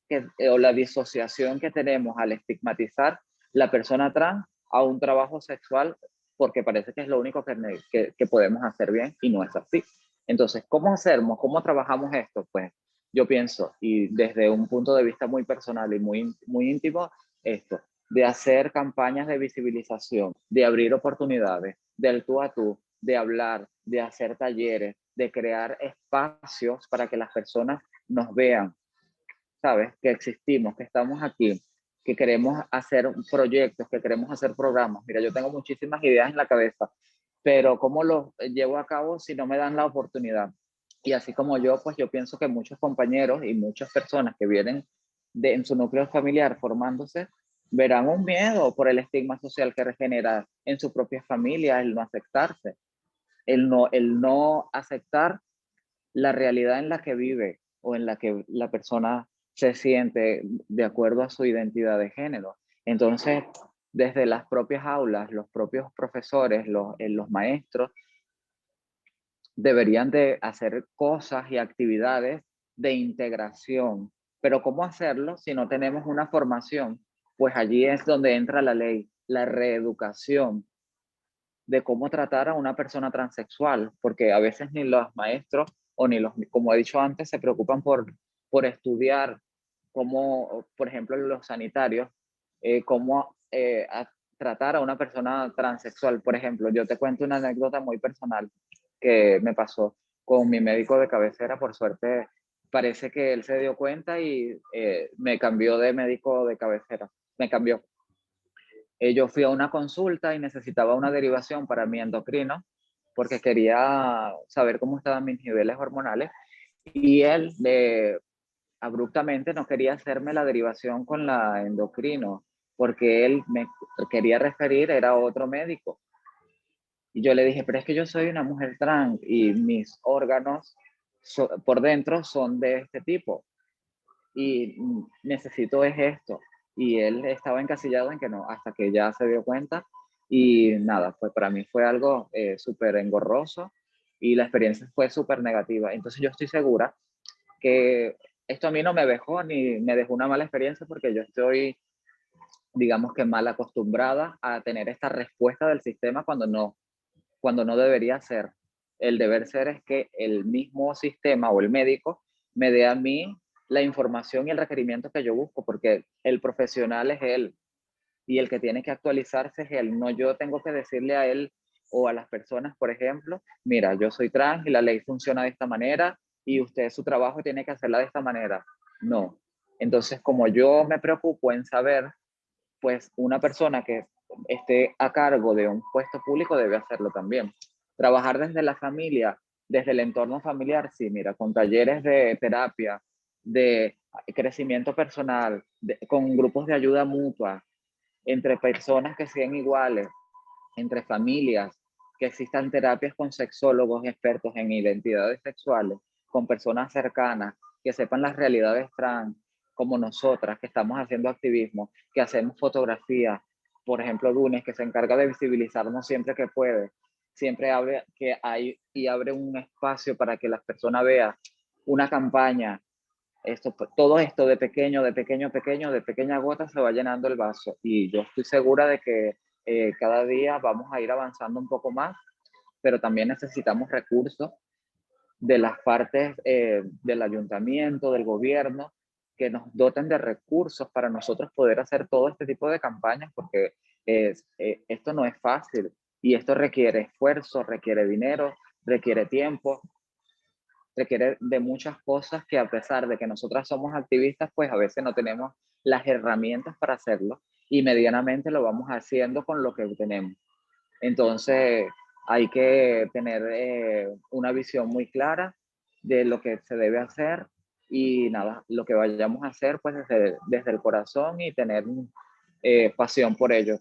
o la disociación que tenemos al estigmatizar la persona trans a un trabajo sexual, porque parece que es lo único que podemos hacer bien, y no es así. Entonces, ¿cómo hacemos? ¿Cómo trabajamos esto? Pues yo pienso, y desde un punto de vista muy personal y muy íntimo, esto, de hacer campañas de visibilización, de abrir oportunidades, del tú a tú, de hablar, de hacer talleres, de crear espacios para que las personas nos vean, ¿sabes? Que existimos, que estamos aquí, que queremos hacer proyectos, que queremos hacer programas. Mira, yo tengo muchísimas ideas en la cabeza, pero ¿cómo los llevo a cabo si no me dan la oportunidad? Y así como yo, pues yo pienso que muchos compañeros y muchas personas que vienen en su núcleo familiar formándose, verán un miedo por el estigma social que genera en su propia familia el no aceptarse, el no aceptar la realidad en la que vive o en la que la persona se siente de acuerdo a su identidad de género. Entonces, desde las propias aulas, los propios profesores, los maestros, deberían de hacer cosas y actividades de integración. Pero ¿cómo hacerlo si no tenemos una formación? Pues allí es donde entra la ley, la reeducación de cómo tratar a una persona transexual, porque a veces ni los maestros o ni los, como he dicho antes, se preocupan por estudiar cómo, por ejemplo, los sanitarios, cómo tratar a una persona transexual. Por ejemplo, yo te cuento una anécdota muy personal que me pasó con mi médico de cabecera. Por suerte, parece que él se dio cuenta y me cambió de médico de cabecera. Me cambió. Yo fui a una consulta y necesitaba una derivación para mi endocrino porque quería saber cómo estaban mis niveles hormonales y él abruptamente no quería hacerme la derivación con la endocrino porque él me quería referir, era otro médico. Y yo le dije, pero es que yo soy una mujer trans y mis órganos por dentro son de este tipo y necesito es esto. Y él estaba encasillado en que no, hasta que ya se dio cuenta y nada, pues para mí fue algo súper engorroso y la experiencia fue súper negativa. Entonces yo estoy segura que esto a mí no me dejó ni me dejó una mala experiencia porque yo estoy, digamos que mal acostumbrada a tener esta respuesta del sistema cuando no debería ser. El deber ser es que el mismo sistema o el médico me dé a mí la información y el requerimiento que yo busco, porque el profesional es él y el que tiene que actualizarse es él. No yo tengo que decirle a él o a las personas, por ejemplo, mira, yo soy trans y la ley funciona de esta manera y usted su trabajo tiene que hacerla de esta manera. No. Entonces, como yo me preocupo en saber, pues una persona que esté a cargo de un puesto público debe hacerlo también. Trabajar desde la familia, desde el entorno familiar, sí, mira, con talleres de terapia, de crecimiento personal, con grupos de ayuda mutua, entre personas que sean iguales, entre familias, que existan terapias con sexólogos expertos en identidades sexuales, con personas cercanas, que sepan las realidades trans, como nosotras, que estamos haciendo activismo, que hacemos fotografía, por ejemplo, Dunes, que se encarga de visibilizarnos siempre que puede, siempre abre, que hay, y abre un espacio para que las personas vean una campaña, todo esto de pequeño, de pequeño, pequeño, de pequeña gota se va llenando el vaso y yo estoy segura de que cada día vamos a ir avanzando un poco más, pero también necesitamos recursos de las partes del ayuntamiento, del gobierno, que nos doten de recursos para nosotros poder hacer todo este tipo de campañas, porque esto no es fácil y esto requiere esfuerzo, requiere dinero, requiere tiempo, requiere de muchas cosas que a pesar de que nosotras somos activistas, pues a veces no tenemos las herramientas para hacerlo y medianamente lo vamos haciendo con lo que tenemos. Entonces hay que tener una visión muy clara de lo que se debe hacer y nada, lo que vayamos a hacer pues desde el corazón y tener pasión por ello.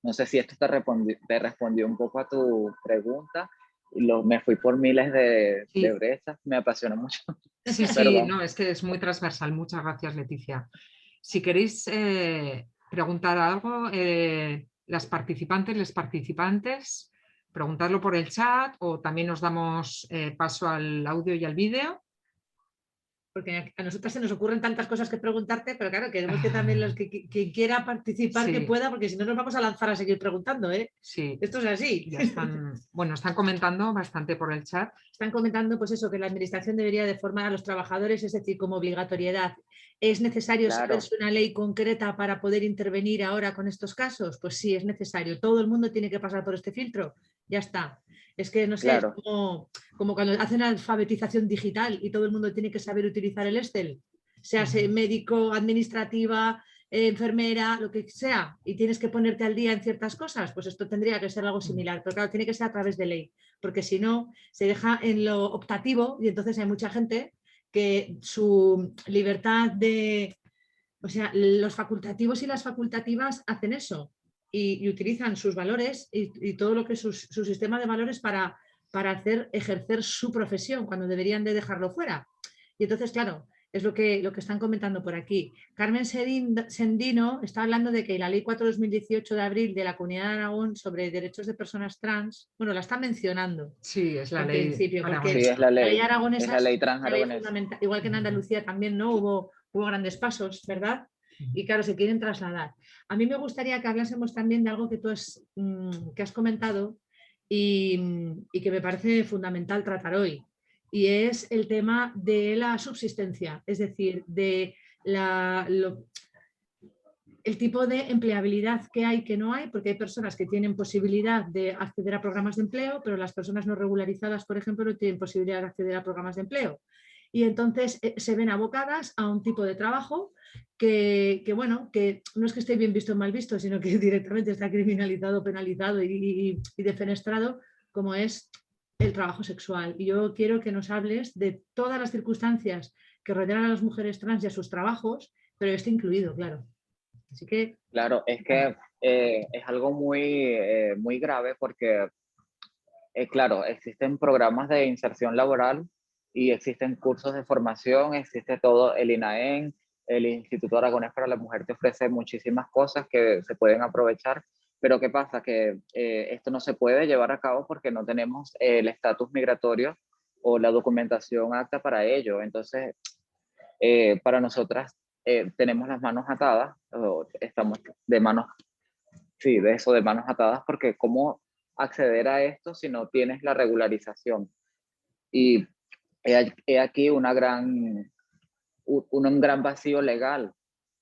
No sé si esto te respondió un poco a tu pregunta. Me fui por miles de brechas, me apasiona mucho.
Sí, sí, no, es que es muy transversal. Muchas gracias, Leticia. Si queréis preguntar algo, las participantes, les participantes, preguntarlo por el chat o también nos damos paso al audio y al vídeo.
Porque a nosotras se nos ocurren tantas cosas que preguntarte, pero claro, queremos que también los que quiera participar,
Sí.
que pueda, porque si no nos vamos a lanzar a seguir preguntando, ¿eh?
Sí.
Esto es así.
Ya están, bueno, están comentando bastante por el chat.
Están comentando pues eso, que la administración debería de formar a los trabajadores, es decir, como obligatoriedad. ¿Es necesario saber si una ley concreta para poder intervenir ahora con estos casos? Pues sí, es necesario. Todo el mundo tiene que pasar por este filtro. Ya está. Es que, no sé,
Claro.
es como cuando hacen alfabetización digital y todo el mundo tiene que saber utilizar el Excel, sea médico, administrativa, enfermera, lo que sea, y tienes que ponerte al día en ciertas cosas, pues esto tendría que ser algo similar, pero claro, tiene que ser a través de ley, porque si no, se deja en lo optativo y entonces hay mucha gente que su libertad de... O sea, los facultativos y las facultativas hacen eso y utilizan sus valores y todo lo que es su sistema de valores para ejercer su profesión cuando deberían de dejarlo fuera. Y entonces, claro, es lo que están comentando por aquí. Carmen Sendino está hablando de que la Ley 4/2018 de abril de la Comunidad de Aragón sobre derechos de personas trans, bueno, la está mencionando.
Sí, es la
en
ley
principio, porque
Sí, es la
la ley
ley.
aragonesa
Es la ley trans
una ley
aragonesa.
fundamental, igual que en Andalucía también, ¿no? Hubo grandes pasos, ¿verdad? Y claro, se quieren trasladar. A mí me gustaría que hablásemos también de algo que tú que has comentado y que me parece fundamental tratar hoy, y es el tema de la subsistencia, es decir, de el tipo de empleabilidad que hay, que no hay, porque hay personas que tienen posibilidad de acceder a programas de empleo, pero las personas no regularizadas, por ejemplo, no tienen posibilidad de acceder a programas de empleo. Y entonces se ven abocadas a un tipo de trabajo bueno, que no es que esté bien visto o mal visto, sino que directamente está criminalizado, penalizado y defenestrado, como es el trabajo sexual. Y yo quiero que nos hables de todas las circunstancias que rodean a las mujeres trans y a sus trabajos, pero este incluido, claro. Así que...
Claro, es que es algo muy grave porque, claro, existen programas de inserción laboral y existen cursos de formación, existe todo el INAEM, el Instituto Aragonés para la Mujer te ofrece muchísimas cosas que se pueden aprovechar, pero ¿qué pasa? Que esto no se puede llevar a cabo porque no tenemos el estatus migratorio o la documentación apta para ello. Entonces, para nosotras tenemos las manos atadas, o estamos de manos, sí, de eso, de manos atadas, porque ¿cómo acceder a esto si no tienes la regularización? Y he aquí un gran vacío legal,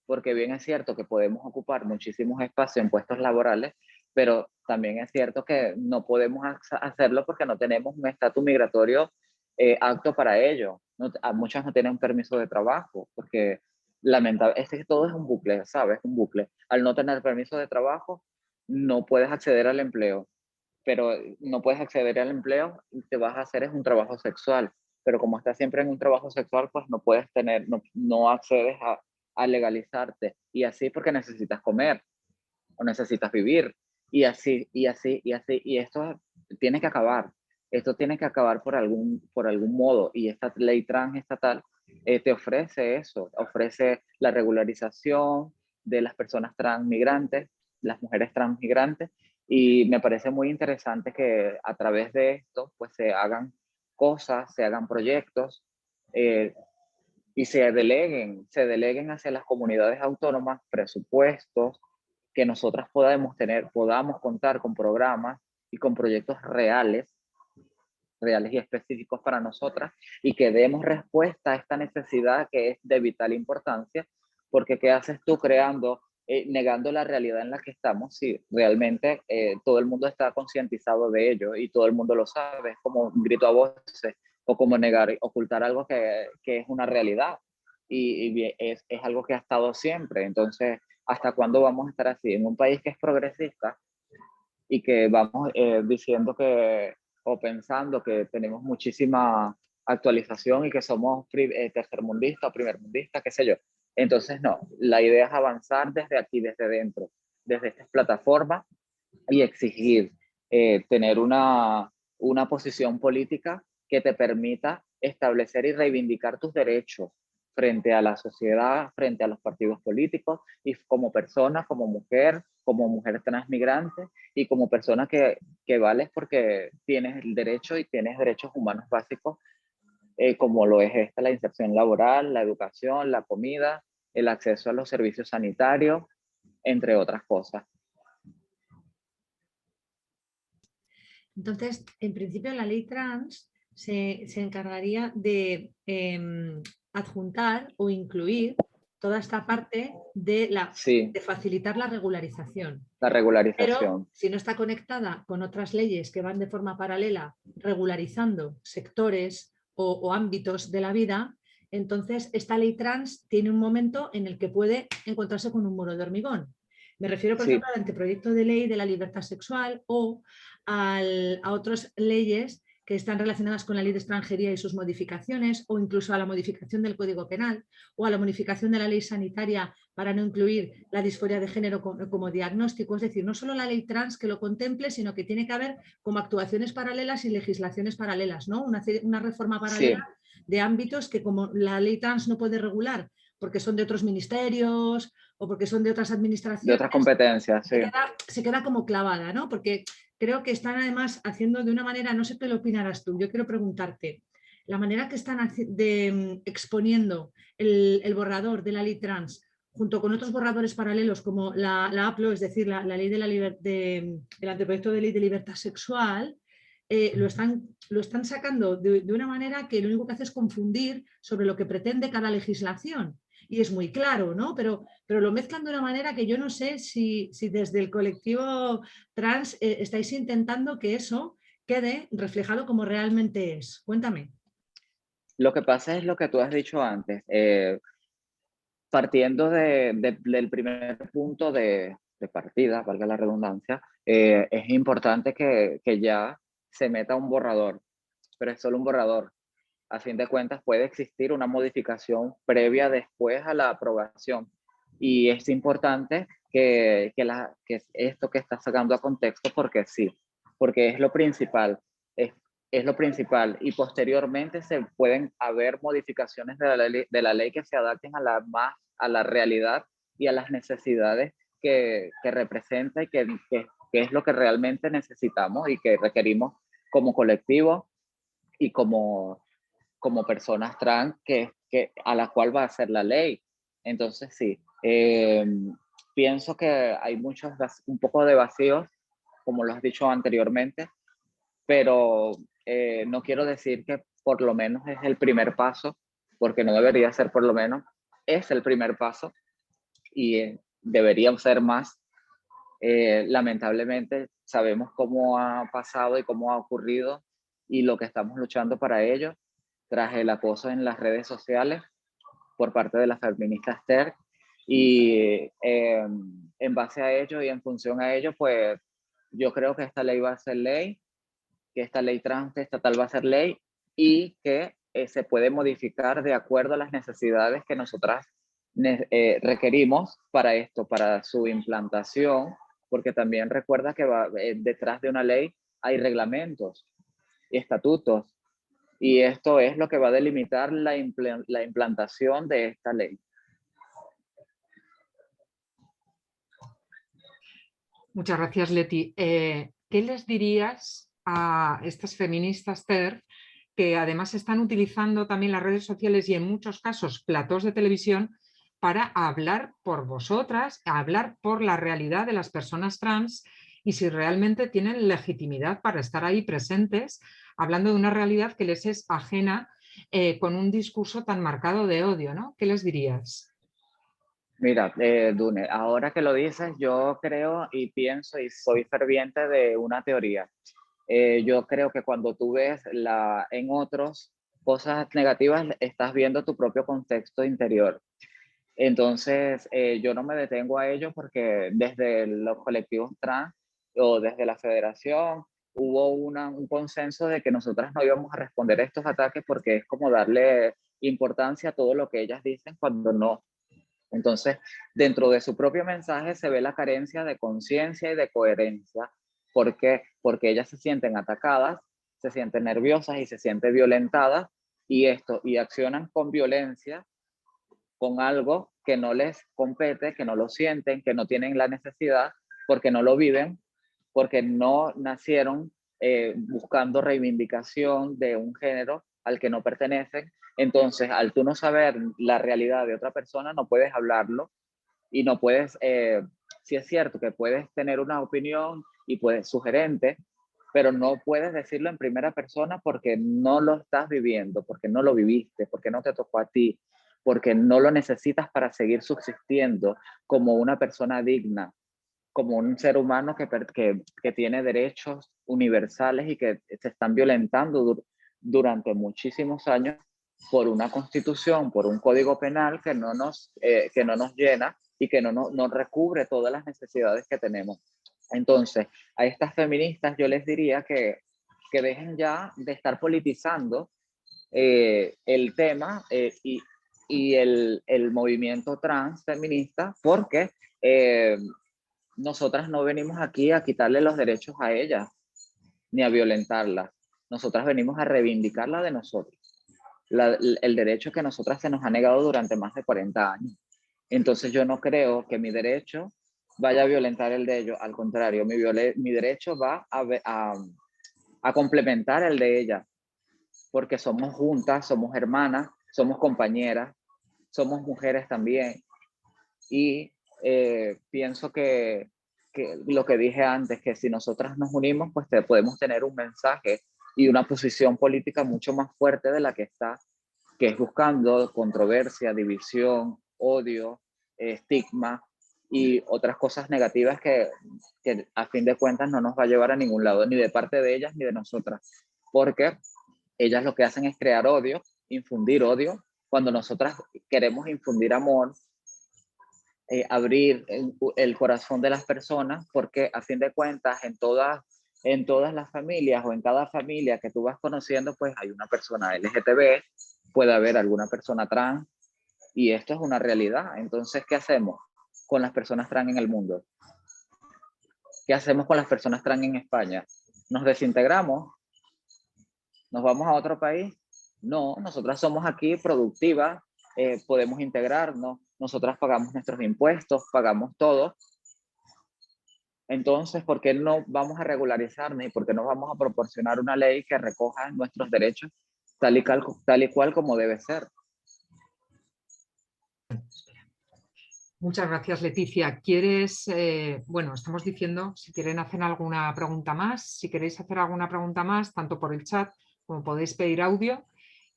porque bien es cierto que podemos ocupar muchísimos espacios en puestos laborales, pero también es cierto que no podemos hacerlo porque no tenemos un estatus migratorio apto para ello. No, muchas no tienen un permiso de trabajo, porque lamentable, es que todo es un bucle, ¿sabes? Un bucle. Al no tener permiso de trabajo, no puedes acceder al empleo, pero no puedes acceder al empleo y te vas a hacer es un trabajo sexual. Pero como estás siempre en un trabajo sexual, pues no puedes tener, no accedes a legalizarte. Y así porque necesitas comer o necesitas vivir. Y así, y así, y así. Y esto tiene que acabar. Esto tiene que acabar por algún modo. Y esta ley trans estatal te ofrece eso. Ofrece la regularización de las personas trans migrantes, las mujeres trans migrantes. Y me parece muy interesante que a través de esto pues se hagan cosas, se hagan proyectos eh, y se deleguen hacia las comunidades autónomas presupuestos que nosotras podamos contar con programas y con proyectos reales y específicos para nosotras y que demos respuesta a esta necesidad que es de vital importancia, porque ¿qué haces tú negando la realidad en la que estamos si realmente todo el mundo está concientizado de ello y todo el mundo lo sabe? Es como un grito a voces o como ocultar algo que es una realidad y es algo que ha estado siempre. Entonces, ¿hasta cuándo vamos a estar así? En un país que es progresista y que vamos diciendo que o pensando que tenemos muchísima actualización y que somos tercermundistas o primermundistas, qué sé yo. Entonces, no, la idea es avanzar desde aquí, desde dentro, desde estas plataformas y exigir tener una posición política que te permita establecer y reivindicar tus derechos frente a la sociedad, frente a los partidos políticos y como persona, como mujer transmigrante y como persona que vales porque tienes el derecho y tienes derechos humanos básicos como lo es la inserción laboral, la educación, la comida, el acceso a los servicios sanitarios, entre otras cosas.
Entonces, en principio, la ley trans se encargaría de adjuntar o incluir toda esta parte
Sí,
de facilitar la regularización.
la
Pero
regularización.
si no está conectada con otras leyes que van de forma paralela regularizando sectores o ámbitos de la vida, entonces esta ley trans tiene un momento en el que puede encontrarse con un muro de hormigón. Me refiero, por
Sí.
ejemplo, al anteproyecto de ley de la libertad sexual o a otras leyes que están relacionadas con la ley de extranjería y sus modificaciones, o incluso a la modificación del Código Penal, o a la modificación de la ley sanitaria para no incluir la disforia de género como diagnóstico. Es decir, no solo la ley trans que lo contemple, sino que tiene que haber como actuaciones paralelas y legislaciones paralelas, ¿no? Una reforma paralela de ámbitos que, como la ley trans no puede regular porque son de otros ministerios o porque son de otras administraciones,
de otras competencias, sí.
Se queda como clavada, ¿no? Porque creo que están además haciendo de una manera, no sé qué lo opinarás tú, yo quiero preguntarte, la manera que están exponiendo el borrador de la ley trans junto con otros borradores paralelos como la APLO, es decir, la ley el anteproyecto de ley de libertad sexual, lo están sacando de una manera que lo único que hace es confundir sobre lo que pretende cada legislación. Y es muy claro, ¿no? Pero lo mezclan de una manera que yo no sé si desde el colectivo trans estáis intentando que eso quede reflejado como realmente es. Cuéntame.
Lo que pasa es lo que tú has dicho antes. Partiendo del primer punto de partida, valga la redundancia, es importante que ya se meta un borrador, pero es solo un borrador. A fin de cuentas puede existir una modificación previa después a la aprobación. Y es importante que esto que está sacando a contexto, porque sí, porque es lo principal, es lo principal. Y posteriormente se pueden haber modificaciones de la ley que se adapten a la realidad y a las necesidades que representa y que es lo que realmente necesitamos y que requerimos como colectivo y como personas trans a la cual va a ser la ley. Entonces, sí, pienso que hay un poco de vacíos, como lo has dicho anteriormente, pero no quiero decir que por lo menos es el primer paso, porque no debería ser por lo menos, es el primer paso y debería ser más. Lamentablemente sabemos cómo ha pasado y cómo ha ocurrido y lo que estamos luchando para ello tras el acoso en las redes sociales por parte de las feministas TERC y en base a ello y en función a ello, pues yo creo que esta ley va a ser ley, que esta ley trans estatal va a ser ley y que se puede modificar de acuerdo a las necesidades que nosotras requerimos para esto, para su implantación, porque también recuerda que detrás de una ley hay reglamentos y estatutos, y esto es lo que va a delimitar la implantación de esta ley.
Muchas gracias, Leti. ¿Qué les dirías a estas feministas TERF que además están utilizando también las redes sociales y en muchos casos platós de televisión para hablar por vosotras, hablar por la realidad de las personas trans y si realmente tienen legitimidad para estar ahí presentes, hablando de una realidad que les es ajena con un discurso tan marcado de odio, ¿no? ¿Qué les dirías?
Mira, Dune, ahora que lo dices, yo creo y pienso y soy ferviente de una teoría. Yo creo que cuando tú ves en otros cosas negativas, estás viendo tu propio contexto interior. Entonces, yo no me detengo a ello porque desde los colectivos trans o desde la federación hubo un consenso de que nosotras no íbamos a responder a estos ataques porque es como darle importancia a todo lo que ellas dicen cuando no. Entonces, dentro de su propio mensaje se ve la carencia de conciencia y de coherencia. ¿Por qué? Porque ellas se sienten atacadas, se sienten nerviosas y se sienten violentadas y accionan con violencia con algo que no les compete, que no lo sienten, que no tienen la necesidad, porque no lo viven, porque no nacieron buscando reivindicación de un género al que no pertenecen. Entonces, al tú no saber la realidad de otra persona, no puedes hablarlo y no puedes, sí es cierto que puedes tener una opinión y puedes sugerente, pero no puedes decirlo en primera persona porque no lo estás viviendo, porque no lo viviste, porque no te tocó a ti, porque no lo necesitas para seguir subsistiendo como una persona digna, como un ser humano que tiene derechos universales y que se están violentando durante muchísimos años por una constitución, por un código penal que no nos llena y que no recubre todas las necesidades que tenemos. Entonces, a estas feministas yo les diría que que dejen ya de estar politizando el tema y el movimiento trans feminista, porque nosotras no venimos aquí a quitarle los derechos a ellas, ni a violentarlas. Nosotras venimos a reivindicarla de nosotros. El derecho que nosotras se nos ha negado durante más de 40 años. Entonces yo no creo que mi derecho vaya a violentar el de ellos, al contrario, mi derecho va a complementar el de ella, porque somos juntas, somos hermanas, somos compañeras, somos mujeres también. Y pienso que lo que dije antes, que si nosotras nos unimos, pues podemos tener un mensaje y una posición política mucho más fuerte de la que está, que es buscando controversia, división, odio, estigma y otras cosas negativas que a fin de cuentas no nos va a llevar a ningún lado, ni de parte de ellas ni de nosotras, porque ellas lo que hacen es crear odio, infundir odio, cuando nosotras queremos infundir amor, abrir el corazón de las personas, porque a fin de cuentas en todas las familias o en cada familia que tú vas conociendo, pues hay una persona LGTB, puede haber alguna persona trans, y esto es una realidad. Entonces, ¿qué hacemos con las personas trans en el mundo? ¿Qué hacemos con las personas trans en España? ¿Nos desintegramos? ¿Nos vamos a otro país? No, nosotras somos aquí productivas, podemos integrarnos, nosotras pagamos nuestros impuestos, pagamos todo. Entonces, ¿por qué no vamos a regularizarnos y por qué no vamos a proporcionar una ley que recoja nuestros derechos tal y cual como debe ser?
Muchas gracias, Leticia. ¿Quieres, bueno, estamos diciendo, si quieren hacer alguna pregunta más, si queréis hacer alguna pregunta más, tanto por el chat como podéis pedir audio,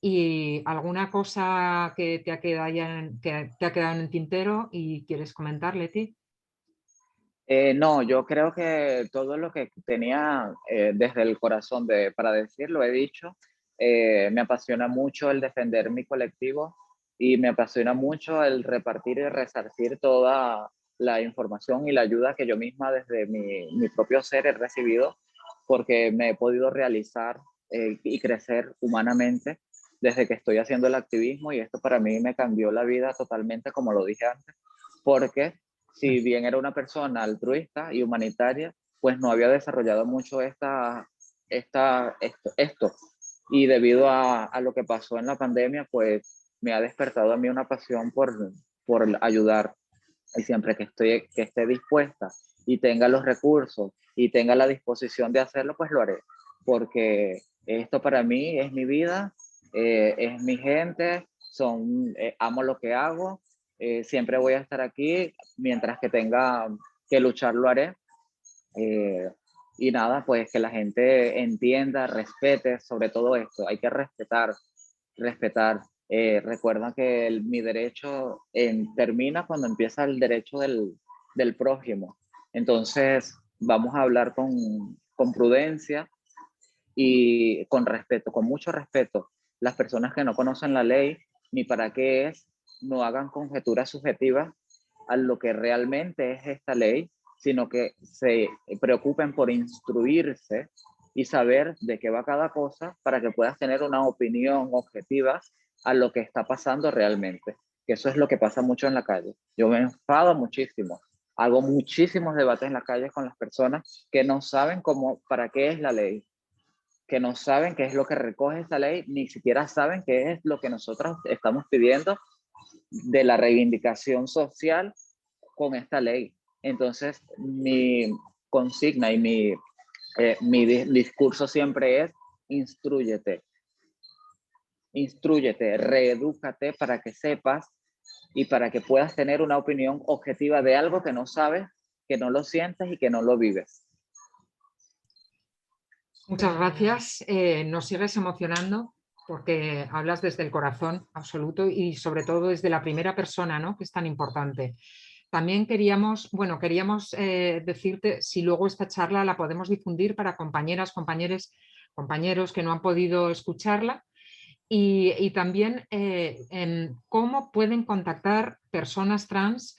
y alguna cosa que te ha quedado en el tintero y quieres comentar, Leti?
No, yo creo que todo lo que tenía desde el corazón para decir lo he dicho. Me apasiona mucho el defender mi colectivo y me apasiona mucho el repartir y resarcir toda la información y la ayuda que yo misma desde mi propio ser he recibido, porque me he podido realizar y crecer humanamente desde que estoy haciendo el activismo, y esto para mí me cambió la vida totalmente, como lo dije antes, porque si bien era una persona altruista y humanitaria, pues no había desarrollado mucho esto. Y debido a lo que pasó en la pandemia, pues me ha despertado a mí una pasión por ayudar. Y siempre que esté dispuesta y tenga los recursos y tenga la disposición de hacerlo, pues lo haré. Porque esto para mí es mi vida, es mi gente, amo lo que hago. Siempre voy a estar aquí, mientras que tenga que luchar lo haré. Y nada, pues que la gente entienda, respete sobre todo esto. Hay que respetar. Recuerda que mi derecho termina cuando empieza el derecho del prójimo. Entonces vamos a hablar con prudencia y con respeto, con mucho respeto. Las personas que no conocen la ley ni para qué es, no hagan conjeturas subjetivas a lo que realmente es esta ley, sino que se preocupen por instruirse y saber de qué va cada cosa para que puedas tener una opinión objetiva a lo que está pasando realmente. Que eso es lo que pasa mucho en la calle. Yo me enfado muchísimo. Hago muchísimos debates en la calle con las personas que no saben para qué es la ley, que no saben qué es lo que recoge esta ley, ni siquiera saben qué es lo que nosotros estamos pidiendo de la reivindicación social con esta ley. Entonces, mi consigna y mi discurso siempre es: instrúyete, reedúcate para que sepas y para que puedas tener una opinión objetiva de algo que no sabes, que no lo sientes y que no lo vives.
Muchas gracias. Nos sigues emocionando porque hablas desde el corazón absoluto y sobre todo desde la primera persona, ¿no? Que es tan importante. También queríamos decirte si luego esta charla la podemos difundir para compañeras, compañeros que no han podido escucharla, y también en cómo pueden contactar personas trans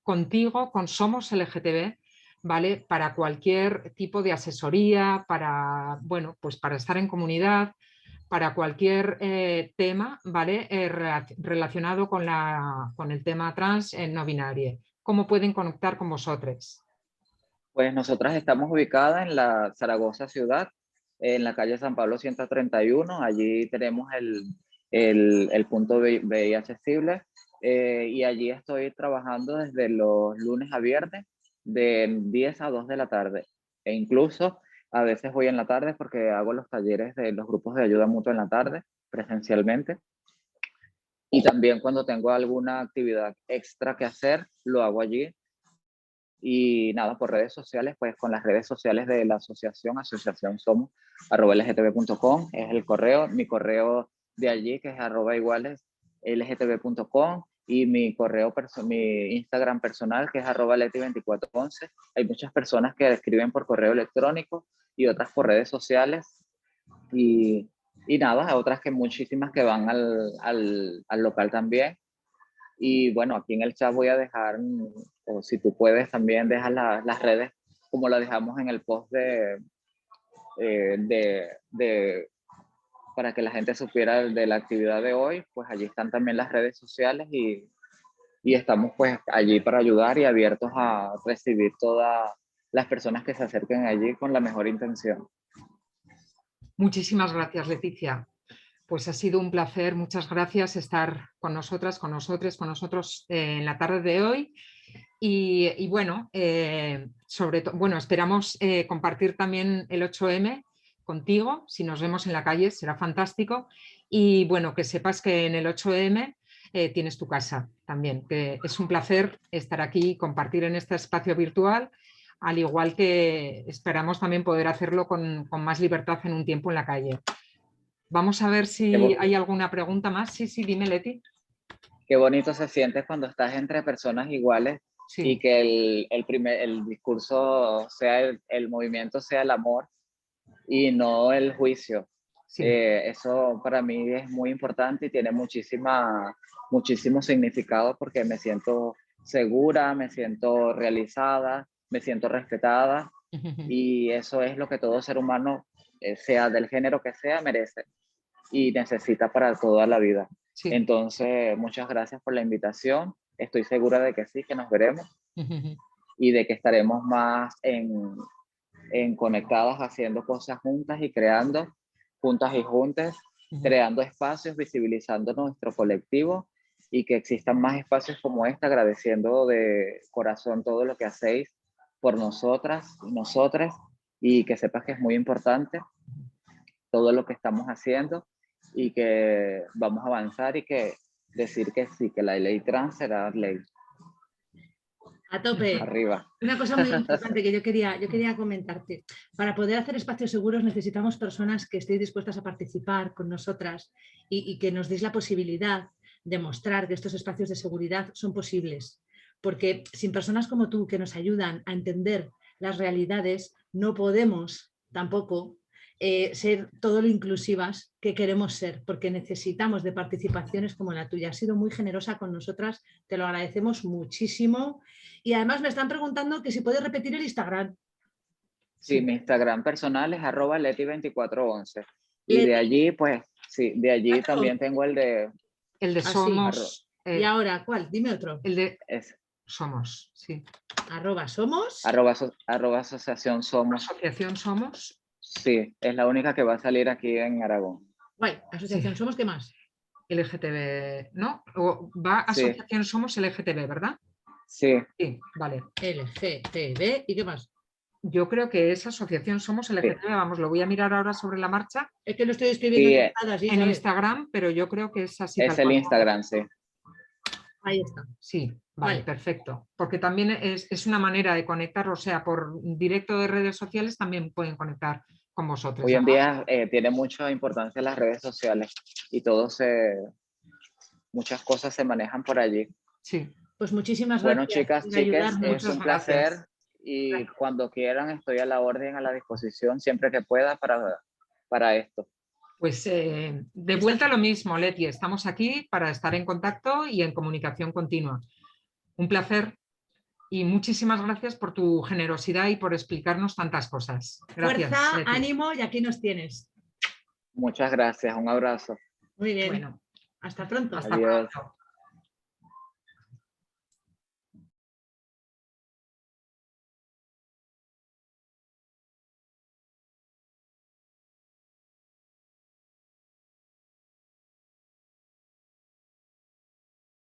contigo, con Somos LGTB, ¿vale? Para cualquier tipo de asesoría, para, bueno, pues para estar en comunidad, para cualquier tema, ¿vale? Relacionado con el tema trans no binario. ¿Cómo pueden conectar con vosotros?
Pues nosotras estamos ubicadas en la Zaragoza ciudad, en la calle San Pablo 131. Allí tenemos el punto VI accesible, y allí estoy trabajando desde los lunes a viernes de 10 a 2 de la tarde. E incluso a veces voy en la tarde porque hago los talleres de los grupos de ayuda mutua en la tarde, presencialmente. Y también cuando tengo alguna actividad extra que hacer, lo hago allí. Y nada, por redes sociales, pues con las redes sociales de la asociación, asociación somos, @lgtb.com es el correo, mi correo de allí que es iguales lgtb.com, y mi correo, mi Instagram personal que es @leti2411. Hay muchas personas que escriben por correo electrónico y otras por redes sociales, y nada, otras que muchísimas que van al local también. Y bueno, aquí en el chat voy a dejar, o si tú puedes también dejar las redes como la dejamos en el post para que la gente supiera de la actividad de hoy, pues allí están también las redes sociales, y estamos pues allí para ayudar y abiertos a recibir todas las personas que se acerquen allí con la mejor intención.
Muchísimas gracias, Leticia. Pues ha sido un placer, muchas gracias estar con nosotras, con nosotros en la tarde de hoy. Y bueno, sobre todo, bueno, esperamos compartir también el 8M contigo. Si nos vemos en la calle será fantástico. Y bueno, que sepas que en el 8M tienes tu casa también, que es un placer estar aquí y compartir en este espacio virtual, al igual que esperamos también poder hacerlo con más libertad en un tiempo en la calle. Vamos a ver si hay alguna pregunta más. Sí, sí, dime, Leti.
Qué bonito se siente cuando estás entre personas iguales,
Sí.
y que el discurso sea el movimiento sea el amor y no el juicio.
Sí.
Eso para mí es muy importante y tiene muchísimo significado, porque me siento segura, me siento realizada, me siento respetada, y eso es lo que todo ser humano, sea del género que sea, merece y necesita para toda la vida.
Sí.
Entonces, muchas gracias por la invitación. Estoy segura de que sí, que nos veremos y de que estaremos más en conectadas, haciendo cosas juntas y creando juntas y juntas, creando espacios, visibilizando nuestro colectivo, y que existan más espacios como este, agradeciendo de corazón todo lo que hacéis por nosotras y nosotras, y que sepas que es muy importante todo lo que estamos haciendo, y que vamos a avanzar, y que decir que sí, que la ley trans será ley.
A tope.
Arriba.
Una cosa muy importante que yo quería comentarte. Para poder hacer espacios seguros necesitamos personas que estéis dispuestas a participar con nosotras y que nos deis la posibilidad de mostrar que estos espacios de seguridad son posibles. Porque sin personas como tú que nos ayudan a entender las realidades, no podemos tampoco ser todo lo inclusivas que queremos ser, porque necesitamos de participaciones como la tuya. Has sido muy generosa con nosotras, te lo agradecemos muchísimo. Y además me están preguntando que si puedes repetir el Instagram.
Sí, mi Instagram personal es @leti2411. Y
Leti.
de allí, pues, sí, de allí también tengo el de...
El de Somos.
¿Y ahora cuál? Dime otro.
El de Somos, sí.
@somos.
@ asociación Somos.
Asociación Somos.
Sí, es la única que va a salir aquí en Aragón.
Guay, Asociación
Sí.
Somos, ¿qué más?
LGTB, ¿no? O va Asociación Somos LGTB, ¿verdad?
Sí.
Sí, vale.
LGTB, ¿y qué más?
Yo creo que es Asociación Somos LGTB,
Sí.
Vamos, lo voy a mirar ahora sobre la marcha.
Es que lo estoy escribiendo
Sí,
en
Instagram, pero yo creo que es así.
es el Instagram, sí.
Ahí está.
Sí, vale, perfecto. Porque también es una manera de conectar, o sea, por directo de redes sociales también pueden conectar con vosotros.
Hoy en día tiene mucha importancia las redes sociales, y muchas cosas se manejan por allí.
Sí.
Pues muchísimas
gracias. Bueno, chicas, es un placer, y cuando quieran estoy a la orden, a la disposición, siempre que pueda para esto.
Pues de vuelta a lo mismo, Leti, estamos aquí para estar en contacto y en comunicación continua. Un placer Y muchísimas gracias por tu generosidad y por explicarnos tantas cosas. Gracias.
Fuerza,
Leti.
ánimo y aquí nos tienes.
Muchas gracias, un abrazo.
Muy bien.
Bueno,
Hasta pronto.
hasta
Adiós.
pronto.